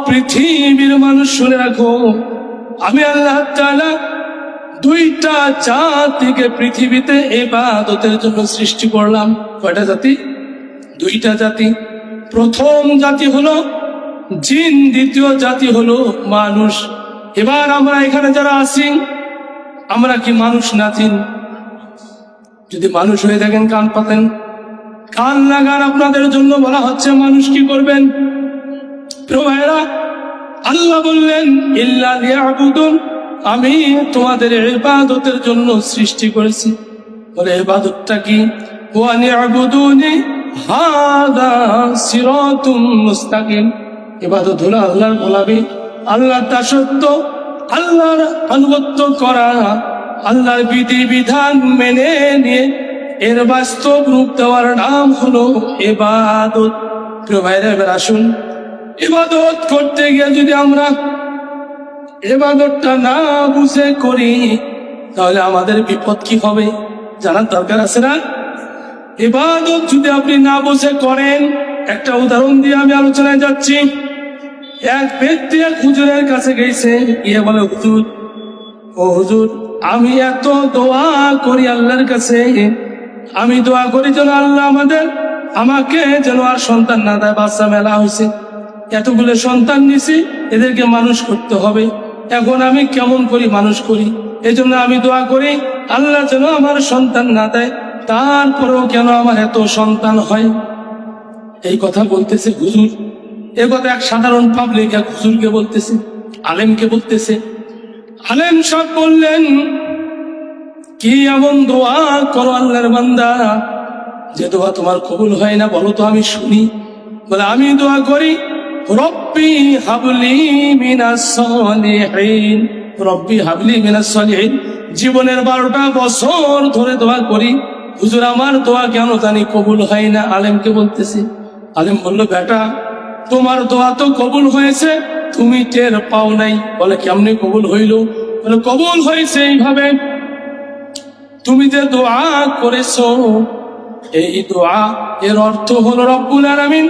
পৃথিবীর মানুষ শুনে রাখো, আমি আল্লাহ তাআলা দুইটা জাতিকে পৃথিবীতে ইবাদতের জন্য সৃষ্টি করলাম। কয়টা জাতি? দুইটা জাতি। প্রথম জাতি হলো জিন, দ্বিতীয় জাতি হলো মানুষ। এবার আমরা এখানে যারা আছি, আমরা কি মানুষ না জিন? যদি মানুষ হয়ে থাকেন কান পাতেন, কান লাগান, আপনাদের জন্য বলা হচ্ছে মানুষ কি করবেন। প্রিয় ভাইরা, আল্লাহ বললেন ইল্লা লিয়াবুদুন, আমি তোমাদের ইবাদতের জন্য সৃষ্টি করেছি। বলে ইবাদতটা কি? ওয়া নি'বুদুনি হাদা সিরাতুম মুস্তাকিম। ইবাদত হলো আল্লাহর গোলামি, আল্লাহর দাসত্ব, আল্লাহর আনুগত্য করা, আল্লাহর বিধি বিধান মেনে নিয়ে এর বাস্তব রূপ দেওয়ার নাম হলো ইবাদত। প্রিয় ভাইরা, এবার আসুন, ইবাদত করতে গিয়ে যদি আমরা ইবাদতটা না বুঝে করি, তাহলে আমাদের বিপদ কি হবে জানার দরকার আছে না? ইবাদত যদি আপনি না বুঝে করেন, একটা উদাহরণ দিয়ে আমি আলোচনায় যাচ্ছি। এক ব্যক্তি এক হুজুরের কাছে গেছে, গিয়ে বলে, হুজুর, ও হুজুর, আমি এত দোয়া করি আল্লাহর কাছে, আমি দোয়া করি যেন আল্লাহ আমাকে যেন আর সন্তান না দেয়, বাচ্চা মেলা হয়েছে, এতগুলো সন্তান নিছি, এদেরকে মানুষ করতে হবে, এখন আমি কেমন করি মানুষ করি, এই জন্য আমি দোয়া করি আল্লাহ যেন আমার সন্তান না দেয়, তারপরেও কেন আমার এত সন্তান হয়। এই কথা বলতেছে হুজুর। এ কথা এক সাধারণ পাবলিক এক হুজুরকে বলতেছে, আলেমকে বলতেছে। আলেম সাহেব বললেন, কি এমন দোয়া করো আল্লাহর বান্দা যে দোয়া তোমার কবুল হয় না, বলো তো আমি শুনি। বলে, আমি দোয়া করি রব্বি হাবলি মিনাস সলিহিন, রব্বি হাবলি মিনাস সলিহিন। জীবনের 12টা বছর ধরে দোয়া করি, হুজুর আমার দোয়া কেন জানি কবুল হয় না। আলেমকে বলতেছি। আলেম বলল, বেটা, তোমার দোয়া তো কবুল হয়েছে, তুমি টের পাও নাই। বলে, কেমনে কবুল হইল? বলে, কবুল হয়েছে এইভাবে, তুমি যে দোয়া করেছো, এই দোয়া এর অর্থ হলো রব্বুল আলামিন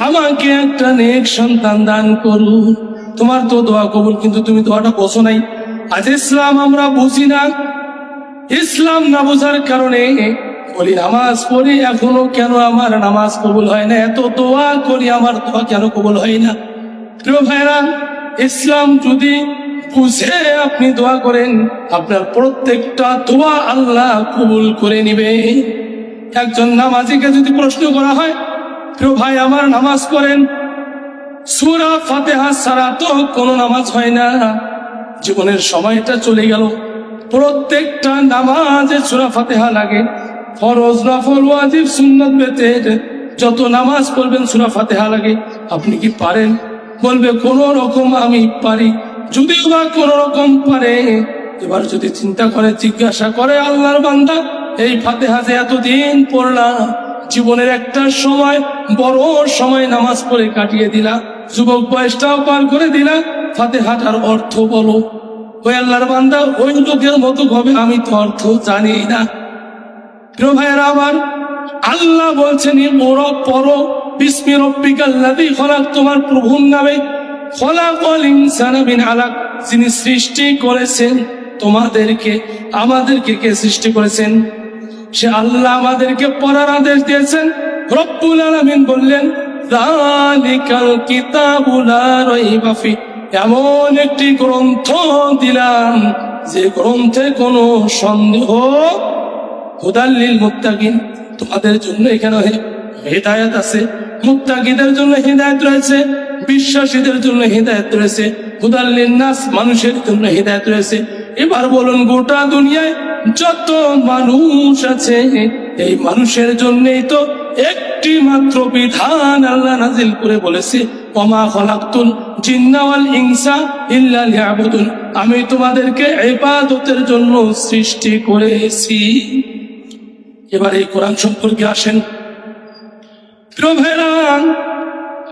আমাকে একটা নেক সন্তান দান করুন। তোমার তো দোয়া কবুল, কিন্তু তুমি দোয়াটা বোঝো নাই। আজ ইসলাম আমরা বুঝি না, ইসলাম না বোঝার কারণে বলি নামাজ পড়ি, এখনো কেন আমার নামাজ কবুল হয় না, এত দোয়া করি আমার দোয়া কেন কবুল হয় না। প্রিয় ভাইরা, ইসলাম যদি বুঝে আপনি দোয়া করেন, আপনার প্রত্যেকটা দোয়া আল্লাহ কবুল করে নিবে। একজন নামাজিকে যদি প্রশ্ন করা হয়, প্রিয় ভাই আমার নামাজ পড়েন, সূরা ফাতিহা ছাড়া তো কোনো নামাজ হয় না, জীবনের সময়টা চলে গেল, প্রত্যেকটা নামাজে সূরা ফাতিহা লাগে, ফরজ নফল ওয়াজিব সুন্নাত বেতের যত নামাজ পড়বেন সূরা ফাতিহা লাগে। আপনি কি পারেন? বলবে, কোন রকম আমি পারি। যদিও বা কোন রকম পারে, এবার যদি চিন্তা করে, জিজ্ঞাসা করে, আল্লাহর বান্দা এই ফাতিহা যে এতদিন পড়লা, জীবনের একটা সময় বড় সময় নামাজ পড়ে কাটিয়ে দিলা, যুবক বয়সটাও পার করে দিলা, ফাতিহাটার অর্থ বলো। ওই আল্লাহর বান্দা ওই লোকের মতো হবে, আমি তো অর্থ জানি না। প্রিয় ভাইয়েরা আমার, আল্লাহ বলছেন, পড়ো বিসমি রব্বিকাল্লাযী খলাক, তোমার প্রভুর নামে, খলাকাল ইনসানা মিন আলাক, যিনি সৃষ্টি করেছেন তোমাদেরকে, আমাদেরকে কে সৃষ্টি করেছেন? সে আল্লাহ। আমাদেরকে পড়ার আদেশ দিয়েছেন। রব্বুল আলামিন বললেন, যালিকাল কিতাবু লা রাইবা ফি, এমন একটি গ্রন্থ দিলাম যে গ্রন্থে কোনো সন্দেহ, হুদাল লিল মুত্তাকিন, তোমাদের জন্য এখানে হেদায়েত আছে, মুত্তাকিদের জন্য হেদায়েত রয়েছে, বিশ্বাসীদের জন্য হেদায়েত রয়েছে, হুদাল লিন নাস, মানুষের জন্য হেদায়েত রয়েছে। এবার বলুন, গোটা দুনিয়ায় যত মানুষ আছে, এই মানুষের জন্যই তো একটি মাত্র বিধান আল্লাহ নাজিল করে বলেছে, ওমা খলাকতুল জিন্না ওয়াল ইনসা ইল্লা লিয়াবুদুন, আমি তোমাদেরকে ইবাদতের জন্য সৃষ্টি করেছি। এবার এই কোরআন সম্পর্কে আসেন। প্রিয় ভাইরা,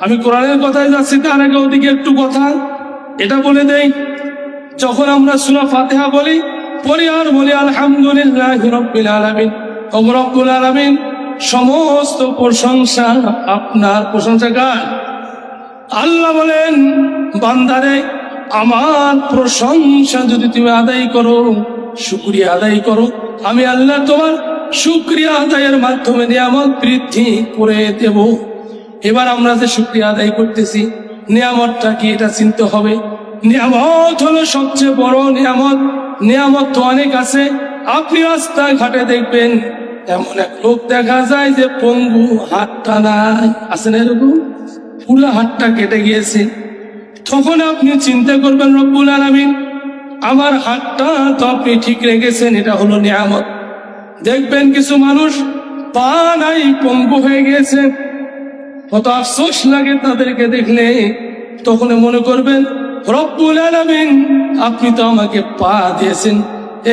আমি কোরআনের কথায় যাচ্ছি, তার আগে ওদিকে একটু কথা এটা বলে দেই। যখন আমরা সূরা ফাতিহা বলি আর বলি আলহামদুলিল্লাহি রাব্বিল আলামিন, ও রব্বুল আলামিন সমস্ত প্রশংসা আপনার। প্রশংসা কার? আল্লাহ বলেন, বান্দারে আমার প্রশংসা যদি তুমি আদায় করো, শুকরিয়া আদায় করো, আমি আল্লাহ তোমার শুকরিয়া আদায়ের মাধ্যমে নিয়ামত বৃদ্ধি করে দেব। এবার আমরা যে শুকরিয়া আদায় করতেছি, নিয়ামতটা কি এটা চিনতে হবে। নিয়ামত হলো সবচেয়ে বড় নিয়ামত। নিয়ামত তো অনেক আছে। আপনি রাস্তাঘাটে দেখবেন এমন এক লোক দেখা যায় যে পঙ্গু, হাতটা নাই, আছে না এরকম, পুরো হাতটা কেটে গিয়েছে। তখন আপনি চিন্তা করবেন, রব্বুল আলামিন আমার হাতটা তো আপনি ঠিক রেখেছেন, এটা হলো নিয়ামত। দেখবেন কিছু মানুষ পা নাই, পঙ্গু হয়ে গিয়েছে, কত আফসোস লাগে তাদেরকে দেখলে। তখন মনে করবেন, রব্বুল আলামিন আপনি তো আমাকে পা দিয়েছেন,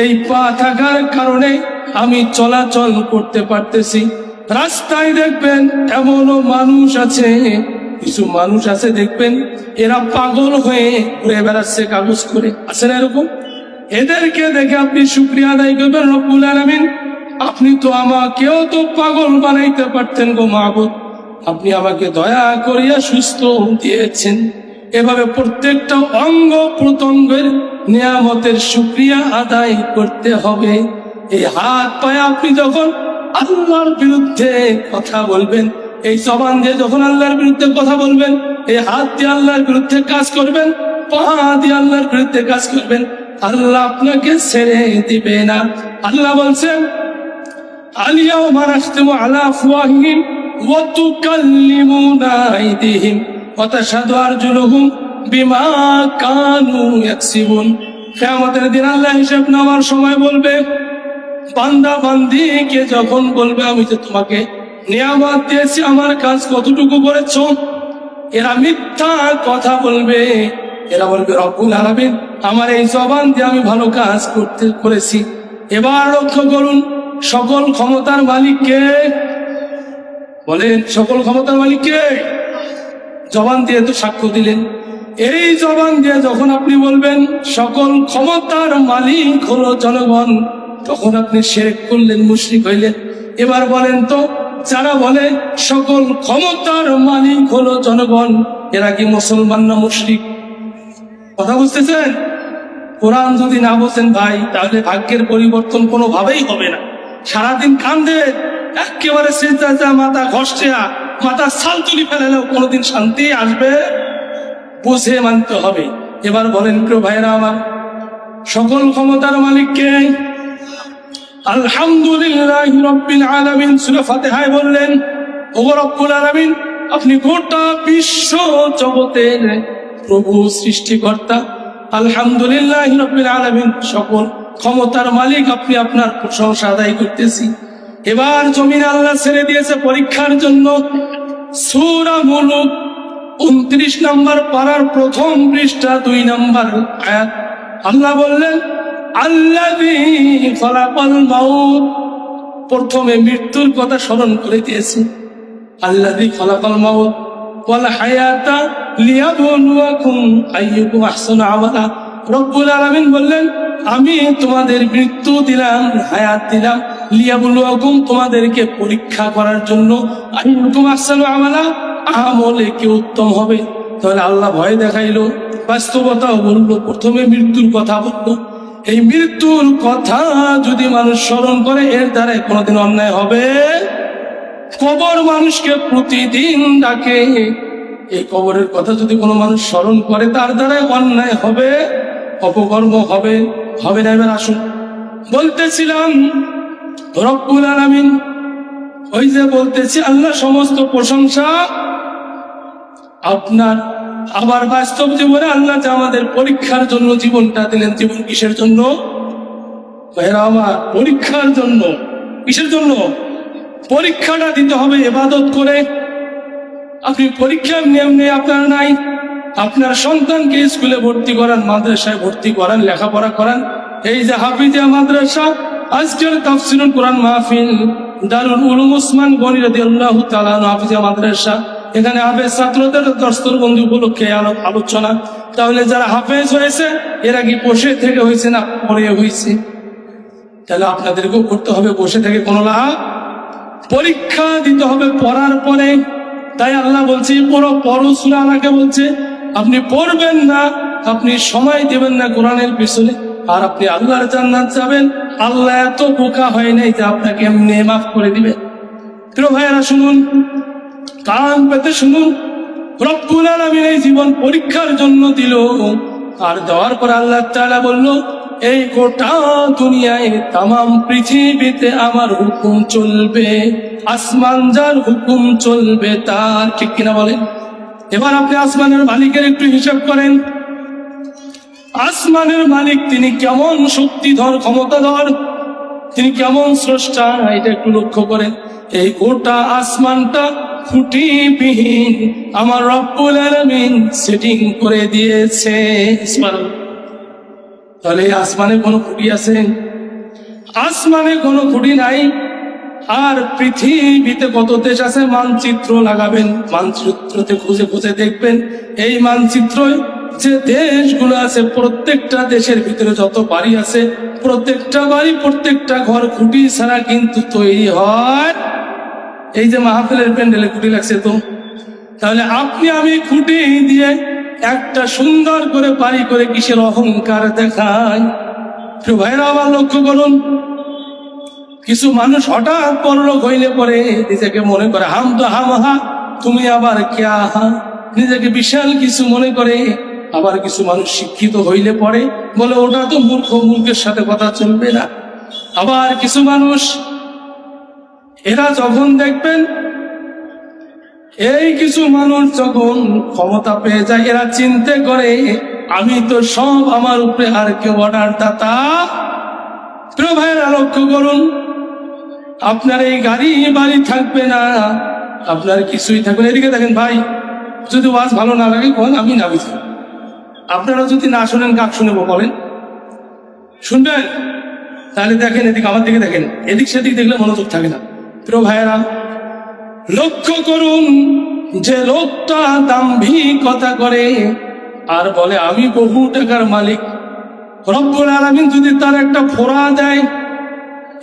এই পা থাকার কারণে আমি চলাচল করতে পারতেছি। রাস্তায় দেখবেন এমনও মানুষ আছে, কিছু মানুষ আছে দেখবেন এরা পাগল হয়ে ঘুরে বেড়াচ্ছে কাগজ করে, আছে না এরকম। এদেরকে দেখে আপনি শুকরিয়া আদায় করবেন, রব্বুল আলামিন আপনি তো আমাকেও তো পাগল বানাইতে পারতেন গো মাবুদ, আপনি আমাকে দয়া করিয়া সুস্থ দিয়েছেন। এভাবে প্রত্যেকটা অঙ্গ প্রত্যঙ্গের নিয়ামতের শুকরিয়া আদায় করতে হবে। এই হাত পায়ে আপনি যখন আল্লাহর বিরুদ্ধে কথা বলবেন, এই জবান দিয়ে যখন আল্লাহর বিরুদ্ধে কথা বলবেন, এই হাত দিয়ে আল্লাহর বিরুদ্ধে কাজ করবেন, পা দিয়ে আল্লাহর বিরুদ্ধে কাজ করবেন, আল্লাহ আপনাকে ছেড়ে দিবে না। আল্লাহ বলছেন, আলিয়াউমা নাখতিমু আলা আফওয়াহিহিম ওয়া তুকাল্লিমুনা আইদিহিম ওয়া তাশহাদু আরজুলুহুম বিমা কানু ইয়াকসিবুন। কিয়ামতের দিন আল্লাহ হিসাব নেওয়ার সময় বলবে, বান্দা বান্দিকে যখন বলবে আমি তো তোমাকে নিয়ামত দিয়েছি, আমার কাজ কতটুকু করেছো, এরা মিথ্যা কথা বলবে। এরা বলবে, রব্বুল আলামিন আমার এই জবান দিয়ে আমি ভালো কাজ করেছি। এবার লক্ষ্য করুন, সকল ক্ষমতার মালিক কে? বলেন, সকল ক্ষমতার মালিক কে? জবান দিয়ে তো সাক্ষ্য দিলেন। এই জবান দিয়ে যখন আপনি বলবেন সকল ক্ষমতার মালিক হলো জনগণ, তখন আপনি শিরক করলেন, মুশরিক হইলেন। এবার বলেন তো, যারা বলে সকল ক্ষমতার মালিক হলো জনগণ, এরা কি মুসলমান না মুশরিক? কথা বুঝতেছেন? কোরআন যদি না বোঝেন ভাই, তাহলে ভাগ্যের পরিবর্তন কোনোভাবেই হবে না। সারাদিন কান্দে, একেবারে সিজদা মাথা ঘষছে, মাথা ছাল তুলি ফেলেলেও কোনোদিন শান্তি আসবে? বুঝে মানতে হবে। এবার বলেন প্রিয় ভাইরা আমার, সকল ক্ষমতার মালিক কে? আলহামদুলিল্লাহি রাব্বিল আলামিন। সূরা ফাতিহায় বললেন, ওগো রব্বুল আলামিন আপনি গোটা বিশ্ব জগতের প্রভু, সৃষ্টিকর্তা। আলহামদুলিল্লাহি রাব্বিল আলামিন, সকল ক্ষমতার মালিক আপনি, আপনার প্রশংসা আদায় করতেছি। এবার জমিন আল্লাহ ছেড়ে দিয়েছে পরীক্ষার জন্য। সূরা মুলুক 29 নম্বর পারার প্রথম পৃষ্ঠা 2 নম্বর আয়াত। আল্লাহ বললেন, আল্লাযী খলাকাল মাউত, প্রথমে মৃত্যুর কথা স্মরণ করে দিয়েছে। আল্লাযী খলাকাল মাউত ওয়াল হায়াতা লিয়াবলুয়াকুম আইয়ুকুম আহসানু আমালা। রব্বুল আলামিন বললেন, আমি তোমাদের মৃত্যু দিলাম, হায়াত দিলাম, লিয়াবলুয়াকুম তোমাদেরকে পরীক্ষা করার জন্য, আইয়ুকুম আহসানু আমালা আমলে কে উত্তম হবে। তাহলে আল্লাহ ভয় দেখাইলো, বাস্তবতাও বললো, প্রথমে মৃত্যুর কথা বললো। এই মৃত্যুর কথা যদি মানুষ স্মরণ করে, এর দ্বারা কোনোদিন অন্যায় হবে? কবর মানুষকে প্রতিদিন ডাকে, এই কবরের কথা যদি কোনো মানুষ স্মরণ করে, তার দ্বারা অন্যায় হবে, অপকর্ম হবে, হবে না? এবার আসুন, বলতেছিলাম রব্বুল আলামিন, ওই যে বলতেছি আল্লাহ সমস্ত প্রশংসা আপনার। আবার বাস্তব জীবনে আল্লাহ যে আমাদের পরীক্ষার জন্য জীবনটা দিলেন, জীবন কিসের জন্য? আমার পরীক্ষার জন্য। কিসের জন্য? পরীক্ষাটা দিতে হবে ইবাদত করে। আপনি পরীক্ষার নিয়ম নিয়ে আপনার নাই, আপনার সন্তানকে স্কুলে ভর্তি করান, মাদ্রাসায় ভর্তি করান, লেখাপড়া করান। এই যে হাফিজিয়া মাদ্রাসা, আজকের তাফসীরুল কোরআন মাহফিল দারুল উলুম ওসমান গনি রাদিয়াল্লাহু তাআলা হাফিজিয়া মাদ্রাসা, এখানে হাফেজ ছাত্রদের দস্তরবন্দি উপলক্ষে আলোচনা। তাহলে যারা হাফেজ হয়েছে, এরা কি বসে থেকে হয়েছে না পড়ে হয়েছে? তাহলে আপনাদেরকেও করতে হবে, বসে থেকে কোনো লাভ। পরীক্ষা দিতে হবে পড়ার পরে। তাই আল্লাহ বলছে পড়ো সূরা আলাকে বলছে আপনি পড়বেন না, আপনি সময় দেবেন না কোরআনের পিছনে, আর আপনি আল্লাহর জান্নাত যাবেন। আল্লাহ এত বোকা হয় নাই যে আপনাকে এমনি মাফ করে দিবে। প্রিয় ভাইয়েরা শুনুন, কান পেতে শুনুন, রব্বুল আলামিন এই জীবন পরীক্ষার জন্য দিল, আর দেওয়ার পর আল্লাহ তাআলা বলল এই গোটা দুনিয়ায় তামাম পৃথিবীতে আমার হুকুম চলবে, আসমান যার হুকুম চলবে তার। ঠিক কিনা বলেন? এবার আপনি আসমানের মালিকের একটু হিসাব করেন। আসমানের মালিক তিনি কেমন শক্তিধর, ক্ষমতাধর, তিনি কেমন স্রষ্টা, এটা একটু লক্ষ্য করেন। এই গোটা আসমানটা খুঁটিবিহীন আমার রব্বুল আলামিন সেটিং করে দিয়েছে। তাহলে আসমানে কোনো খুঁটি আছে? আসমানে কোনো খুঁটি নাই। আর পৃথিবীতে কত দেশ আছে? মানচিত্র লাগাবেন, মানচিত্রতে খুঁজে খুঁজে দেখবেন এই মানচিত্র যে দেশগুলো আছে প্রত্যেকটা দেশের ভিতরে যত বাড়ি আছে প্রত্যেকটা বাড়ি, প্রত্যেকটা ঘর খুঁটি ছাড়া কিন্তু তৈরি হয়। এই যে মাহফিলের প্যান্ডেলে খুঁটি লাগছে তো, তাহলে আপনি আমি খুঁটি দিয়ে একটা সুন্দর করে বাড়ি করে কিসের অহংকার দেখায়? প্রিয় ভাইরা আবার লক্ষ্য করুন, কিছু মানুষ হঠাৎ পরলোক হইলে পরে নিজেকে মনে করে হাম তো হামহা তুমি আবার ক্যা হা, নিজেকে বিশাল কিছু মনে করে। আবার কিছু মানুষ শিক্ষিত হইলে পরে বলে ওটা তো মূর্খ, মূর্খের সাথে কথা চলবে না। আবার কিছু মানুষ এরা যখন দেখবেন এই কিছু মানুষ যখন ক্ষমতা পেয়ে যায় এরা চিন্তা করে আমি তো সব আমার উপরে, আর কেউ অর্ডার দাতা। প্রিয় ভাইয়েরা লক্ষ্য করুন, আপনার এই গাড়ি বাড়ি থাকবে না, আপনার কিছুই থাকবে না। এদিকে দেখেন ভাই, যদি ওয়াজ ভালো না লাগে বলেন, আমি না বুঝি। আপনারা যদি না শোনেন কাক শুনেবো বলেন? শুনবেন? তাহলে দেখেন এদিকে, আমার দিকে দেখেন, এদিক সেদিক দেখলে মনোযোগ থাকে না। প্রিয় ভাইয়েরা লক্ষ্য করুন, যে লোকটা দাম্ভিকতা করে আর বলে আমি বহু টাকার মালিক, রব্বুল আলামিন যদি তার একটা ফোঁড়া দেয়,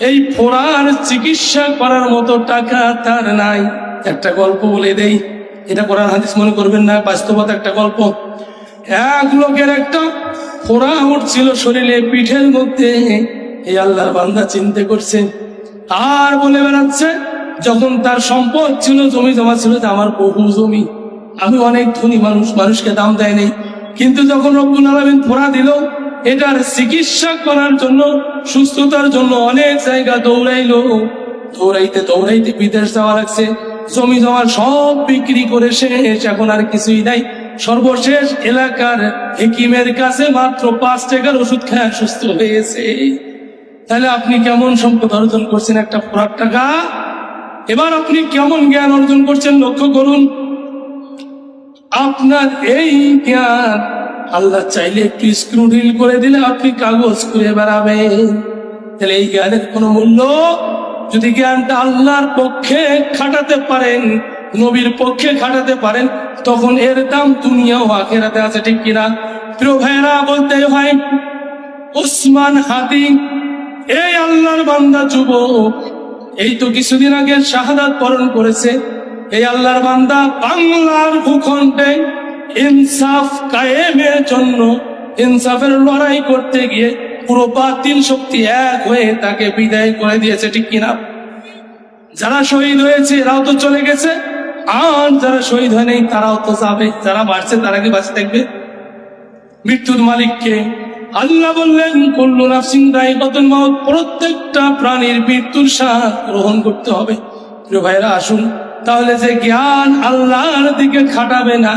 এই ফোঁড়ার চিকিৎসা করার মতো টাকা তার নাই। একটা গল্প বলে দেই, এটা কোরআন হাদিস মনে করবেন না, বাস্তবতা একটা গল্প। এক লোকের একটা ফোঁড়া উঠছিল শরীরে, পিঠের মধ্যে। এই আল্লাহর বান্দা চিন্তা করছে আর বলে বেড়াচ্ছে, যখন তার সম্পদ ছিল, জমি জমা ছিল, যে আমার বহু জমি, আমি অনেক ধনী মানুষ, মানুষকে দাম দেয় নাই। কিন্তু যখন রব্বুল আলামিন ফোঁড়া দিল, এটার চিকিৎসা করার জন্য, সুস্থতার জন্য অনেক জায়গা দৌড়াইলো। দৌড়াইতে দৌড়াইতে বিদেশ যাওয়া লাগছে, জমি জমা সব বিক্রি করে শেষ, এখন আর কিছুই নাই। সর্বশেষ এলাকার হেকিমের কাছে মাত্র 5 টাকার ওষুধ খায় সুস্থ হয়েছে। তাহলে আপনি কেমন সম্পদ অর্জন করছেন? একটা ফোঁড়ার টাকা। এবার আপনি কেমন জ্ঞান অর্জন করছেন লক্ষ্য করুন। আপনার এই জ্ঞান আল্লাহ চাইলে একটু স্ক্রু ঢিল করে দিলে আপনি কাগজ করে বেড়াবেন। তাহলে এই জ্ঞানের কোনো মূল্য? যদি জ্ঞানটা আল্লাহর পক্ষে খাটাতে পারেন, নবীর পক্ষে খাটাতে পারেন, তখন এর দাম দুনিয়া ও আখিরাতে আছে। ঠিক কিনা? প্রিয় ভাইরা বলতে হয়, ওসমান হাদি এই আল্লাহর বান্দা যুবক, এই তো কিছুদিন আগে শাহাদাত বরণ করেছে। এই আল্লাহর বান্দা বাংলার ভূখণ্ডে ইনসাফ কায়েমের জন্য, ইনসাফের লড়াই করতে গিয়ে পুরো বাতিল শক্তি এক হয়ে তাকে বিদায় করে দিয়েছে। ঠিক কিনা? যারা শহীদ হয়েছে এরাও তো চলে গেছে, আর যারা শহীদ হয় নাই তারাও তো যাবে। যারা বাঁচছে তারা কি বাঁচে থাকবে? মৃত্যুর মালিককে আল্লাহ বললেন কুল্লু নাফসিন যায়িকাতুল মাউত, প্রত্যেকটা প্রাণীর মৃত্যুর স্বাদ গ্রহণ করতে হবে। প্রিয় ভাইরা আসুন, তাহলে যে জ্ঞান আল্লাহর দিকে খাটাবে না,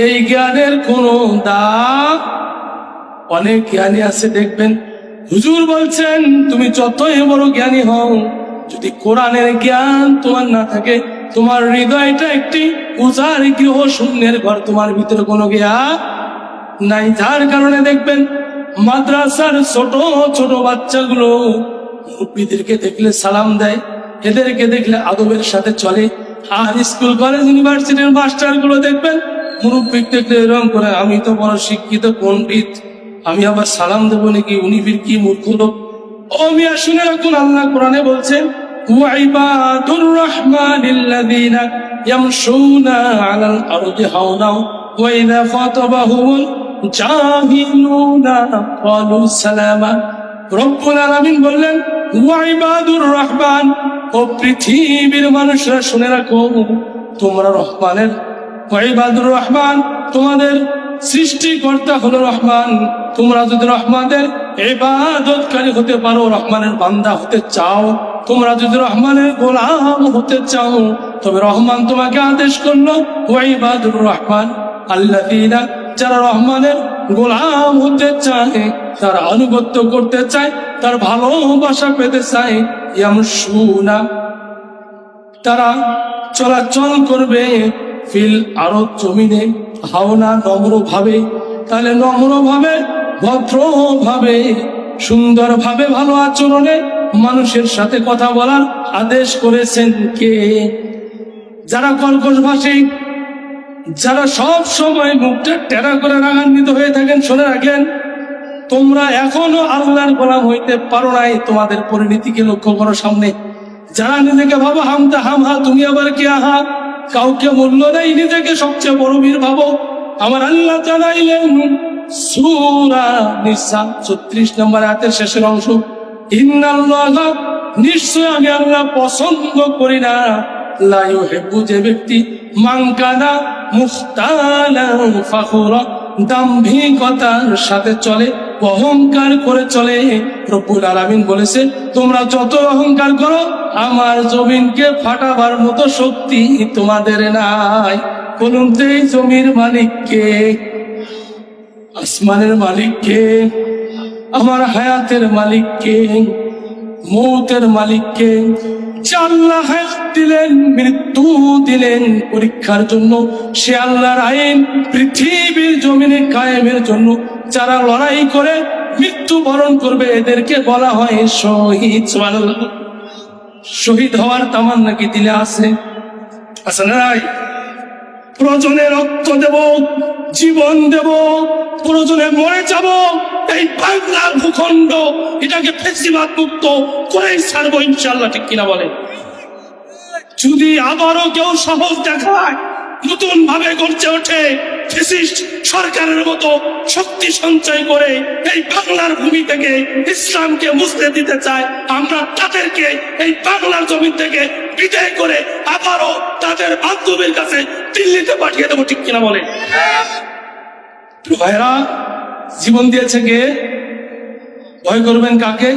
এই জ্ঞানের কোনো দাম? অনেক জ্ঞানী আছে দেখবেন, হুজুর বলছেন তুমি যতই বড় জ্ঞানী হও, যদি কোরআনের জ্ঞান তোমার না থাকে, তোমার হৃদয়টা একটি উজাড় গৃহ শূন্যের ঘর, তোমার ভিতরে কোনো জ্ঞান নাই। যার কারণে দেখবেন মাদ্রাসার ছোট ছোট বাচ্চাগুলো মুরব্বিদেরকে দেখলে সালাম দেয়, এদেরকে দেখলে আদবের সাথে চলে। আর স্কুল কলেজ ইউনিভার্সিটির মাস্টার গুলো দেখবেন মুরব্বি দেখলে এরকম করে, আমি তো বড় শিক্ষিত পণ্ডিত, আমি আবার সালাম দেবো নাকি? উনি ফির কি মূর্খ লোক। ও মিয়া শুনে রাখুন, আল্লাহ কোরআনে বলছেন ওয়াইবাদুর রহমানিল্লাযীনা ইয়ামশুনা আলাল আরদি হাওনা ওয়া ইযা খাতাবাহুমুল জাহিলুনা ক্বালু সালামা। রব্বুল আলামিন বললেন, ওয়া ইবাদুর রহমান, ও পৃথিবীর মানুষরা শুনে রাখো, তোমরা রহমানের, ওয়া ইবাদুর রহমান, তোমাদের সৃষ্টিকর্তা হলো রহমান। তোমরা যদি রহমানের ইবাদতকারী হতে পারো, রহমানের বান্দা হতে চাও, তোমরা যদি রহমানের গোলাম হতে চাও, তবে রহমান তোমাকে আদেশ করলো, ওয়া ইবাদুর রহমান আল্লাযীনা, যারা রহমানের গোলাম হতে চায়, তার আনুগত্য করতে চায়, তার ভালোবাসা পেতে চায়, ইয়ামশুনা, তারা চলাচল করবে, ফিল আরদ, জমিনে, হাওনা, নম্র ভাবে। তাহলে নম্র ভাবে, ভদ্র ভাবে, সুন্দর ভাবে, ভালো আচরণে মানুষের সাথে কথা বলার আদেশ করেছেন কে? যারা কর্কশ ভাষী, যারা সব সময় মুখটা টেরা করে রাগান্বিত হয়ে থাকেন, শুনে রাখেন, তোমরা এখনো আল্লাহর গোলাম হইতে পারো নাই। তোমাদের পরিণতিকে লক্ষ্য করো সামনে। যারা নিজেকে ভাবো হামতা হামহা, তুমি আবার কে আহা, কাউকে মূল্য দেয়, নিজেকে সবচেয়ে বড় বীর ভাবো। আমার আল্লাহ জানাইলেন সূরা নিসা 36 নম্বর আয়াতের শেষের অংশ, ইন্নাল্লাহ, নিশ্চয় আমি আল্লাহ পছন্দ করি না, লা ইউহিব্বু, যে ব্যক্তি, মান কানা মুখতালান ফাখুরা, দাম্ভিকতার সাথে চলে, অহংকার করে চলে। রব্বুল আলামিন বলেছে, তোমরা যত অহংকার করো, আমার জমিনকে ফাটাবার মতো শক্তি তোমাদের নাই। বলুন তো, এই জমির মালিক কে? আসমানের মালিক কে? আমার হায়াতের মালিক কে? মৌতের মালিক কে? যে আল্লাহ হায়াত দিলেন, মৃত্যু দিলেন পরীক্ষার জন্য, সে আল্লাহর আইন পৃথিবীর জমিনে কায়েমের জন্য যারা লড়াই করে মৃত্যু বরণ করবে, এদেরকে বলা হয় শহীদ। সুবহানাল্লাহ। শহীদ হওয়ার তামান্না কি দিলে আছে? আছে না নাই? প্রয়োজনে রক্ত দেব, জীবন দেব, প্রয়োজনে মরে যাব, এই বাংলার ভূখণ্ড এটাকে ফেসিবাদ মুক্ত করেই ছাড়বো ইনশাআল্লাহ। ঠিক কিনা বলে? যদি আবারও কেউ সাহস দেখায়, নতুন ভাবে গড়ছে ওঠে, ফ্যাসিস্ট সরকারের মতো শক্তি সঞ্চয় করে এই বাংলার ভূমি থেকে ইসলামকে মুছতে দিতে চায়, আমরা তাদেরকে এই বাংলার জমি থেকে বিদায় করে আবারও তাদের বান্ধবীর কাছে দিল্লিতে পাঠিয়ে দেবো। ঠিক কিনা বলে? ভাইরা, জীবন দিয়েছে কে? ভয় করবেন কাকে?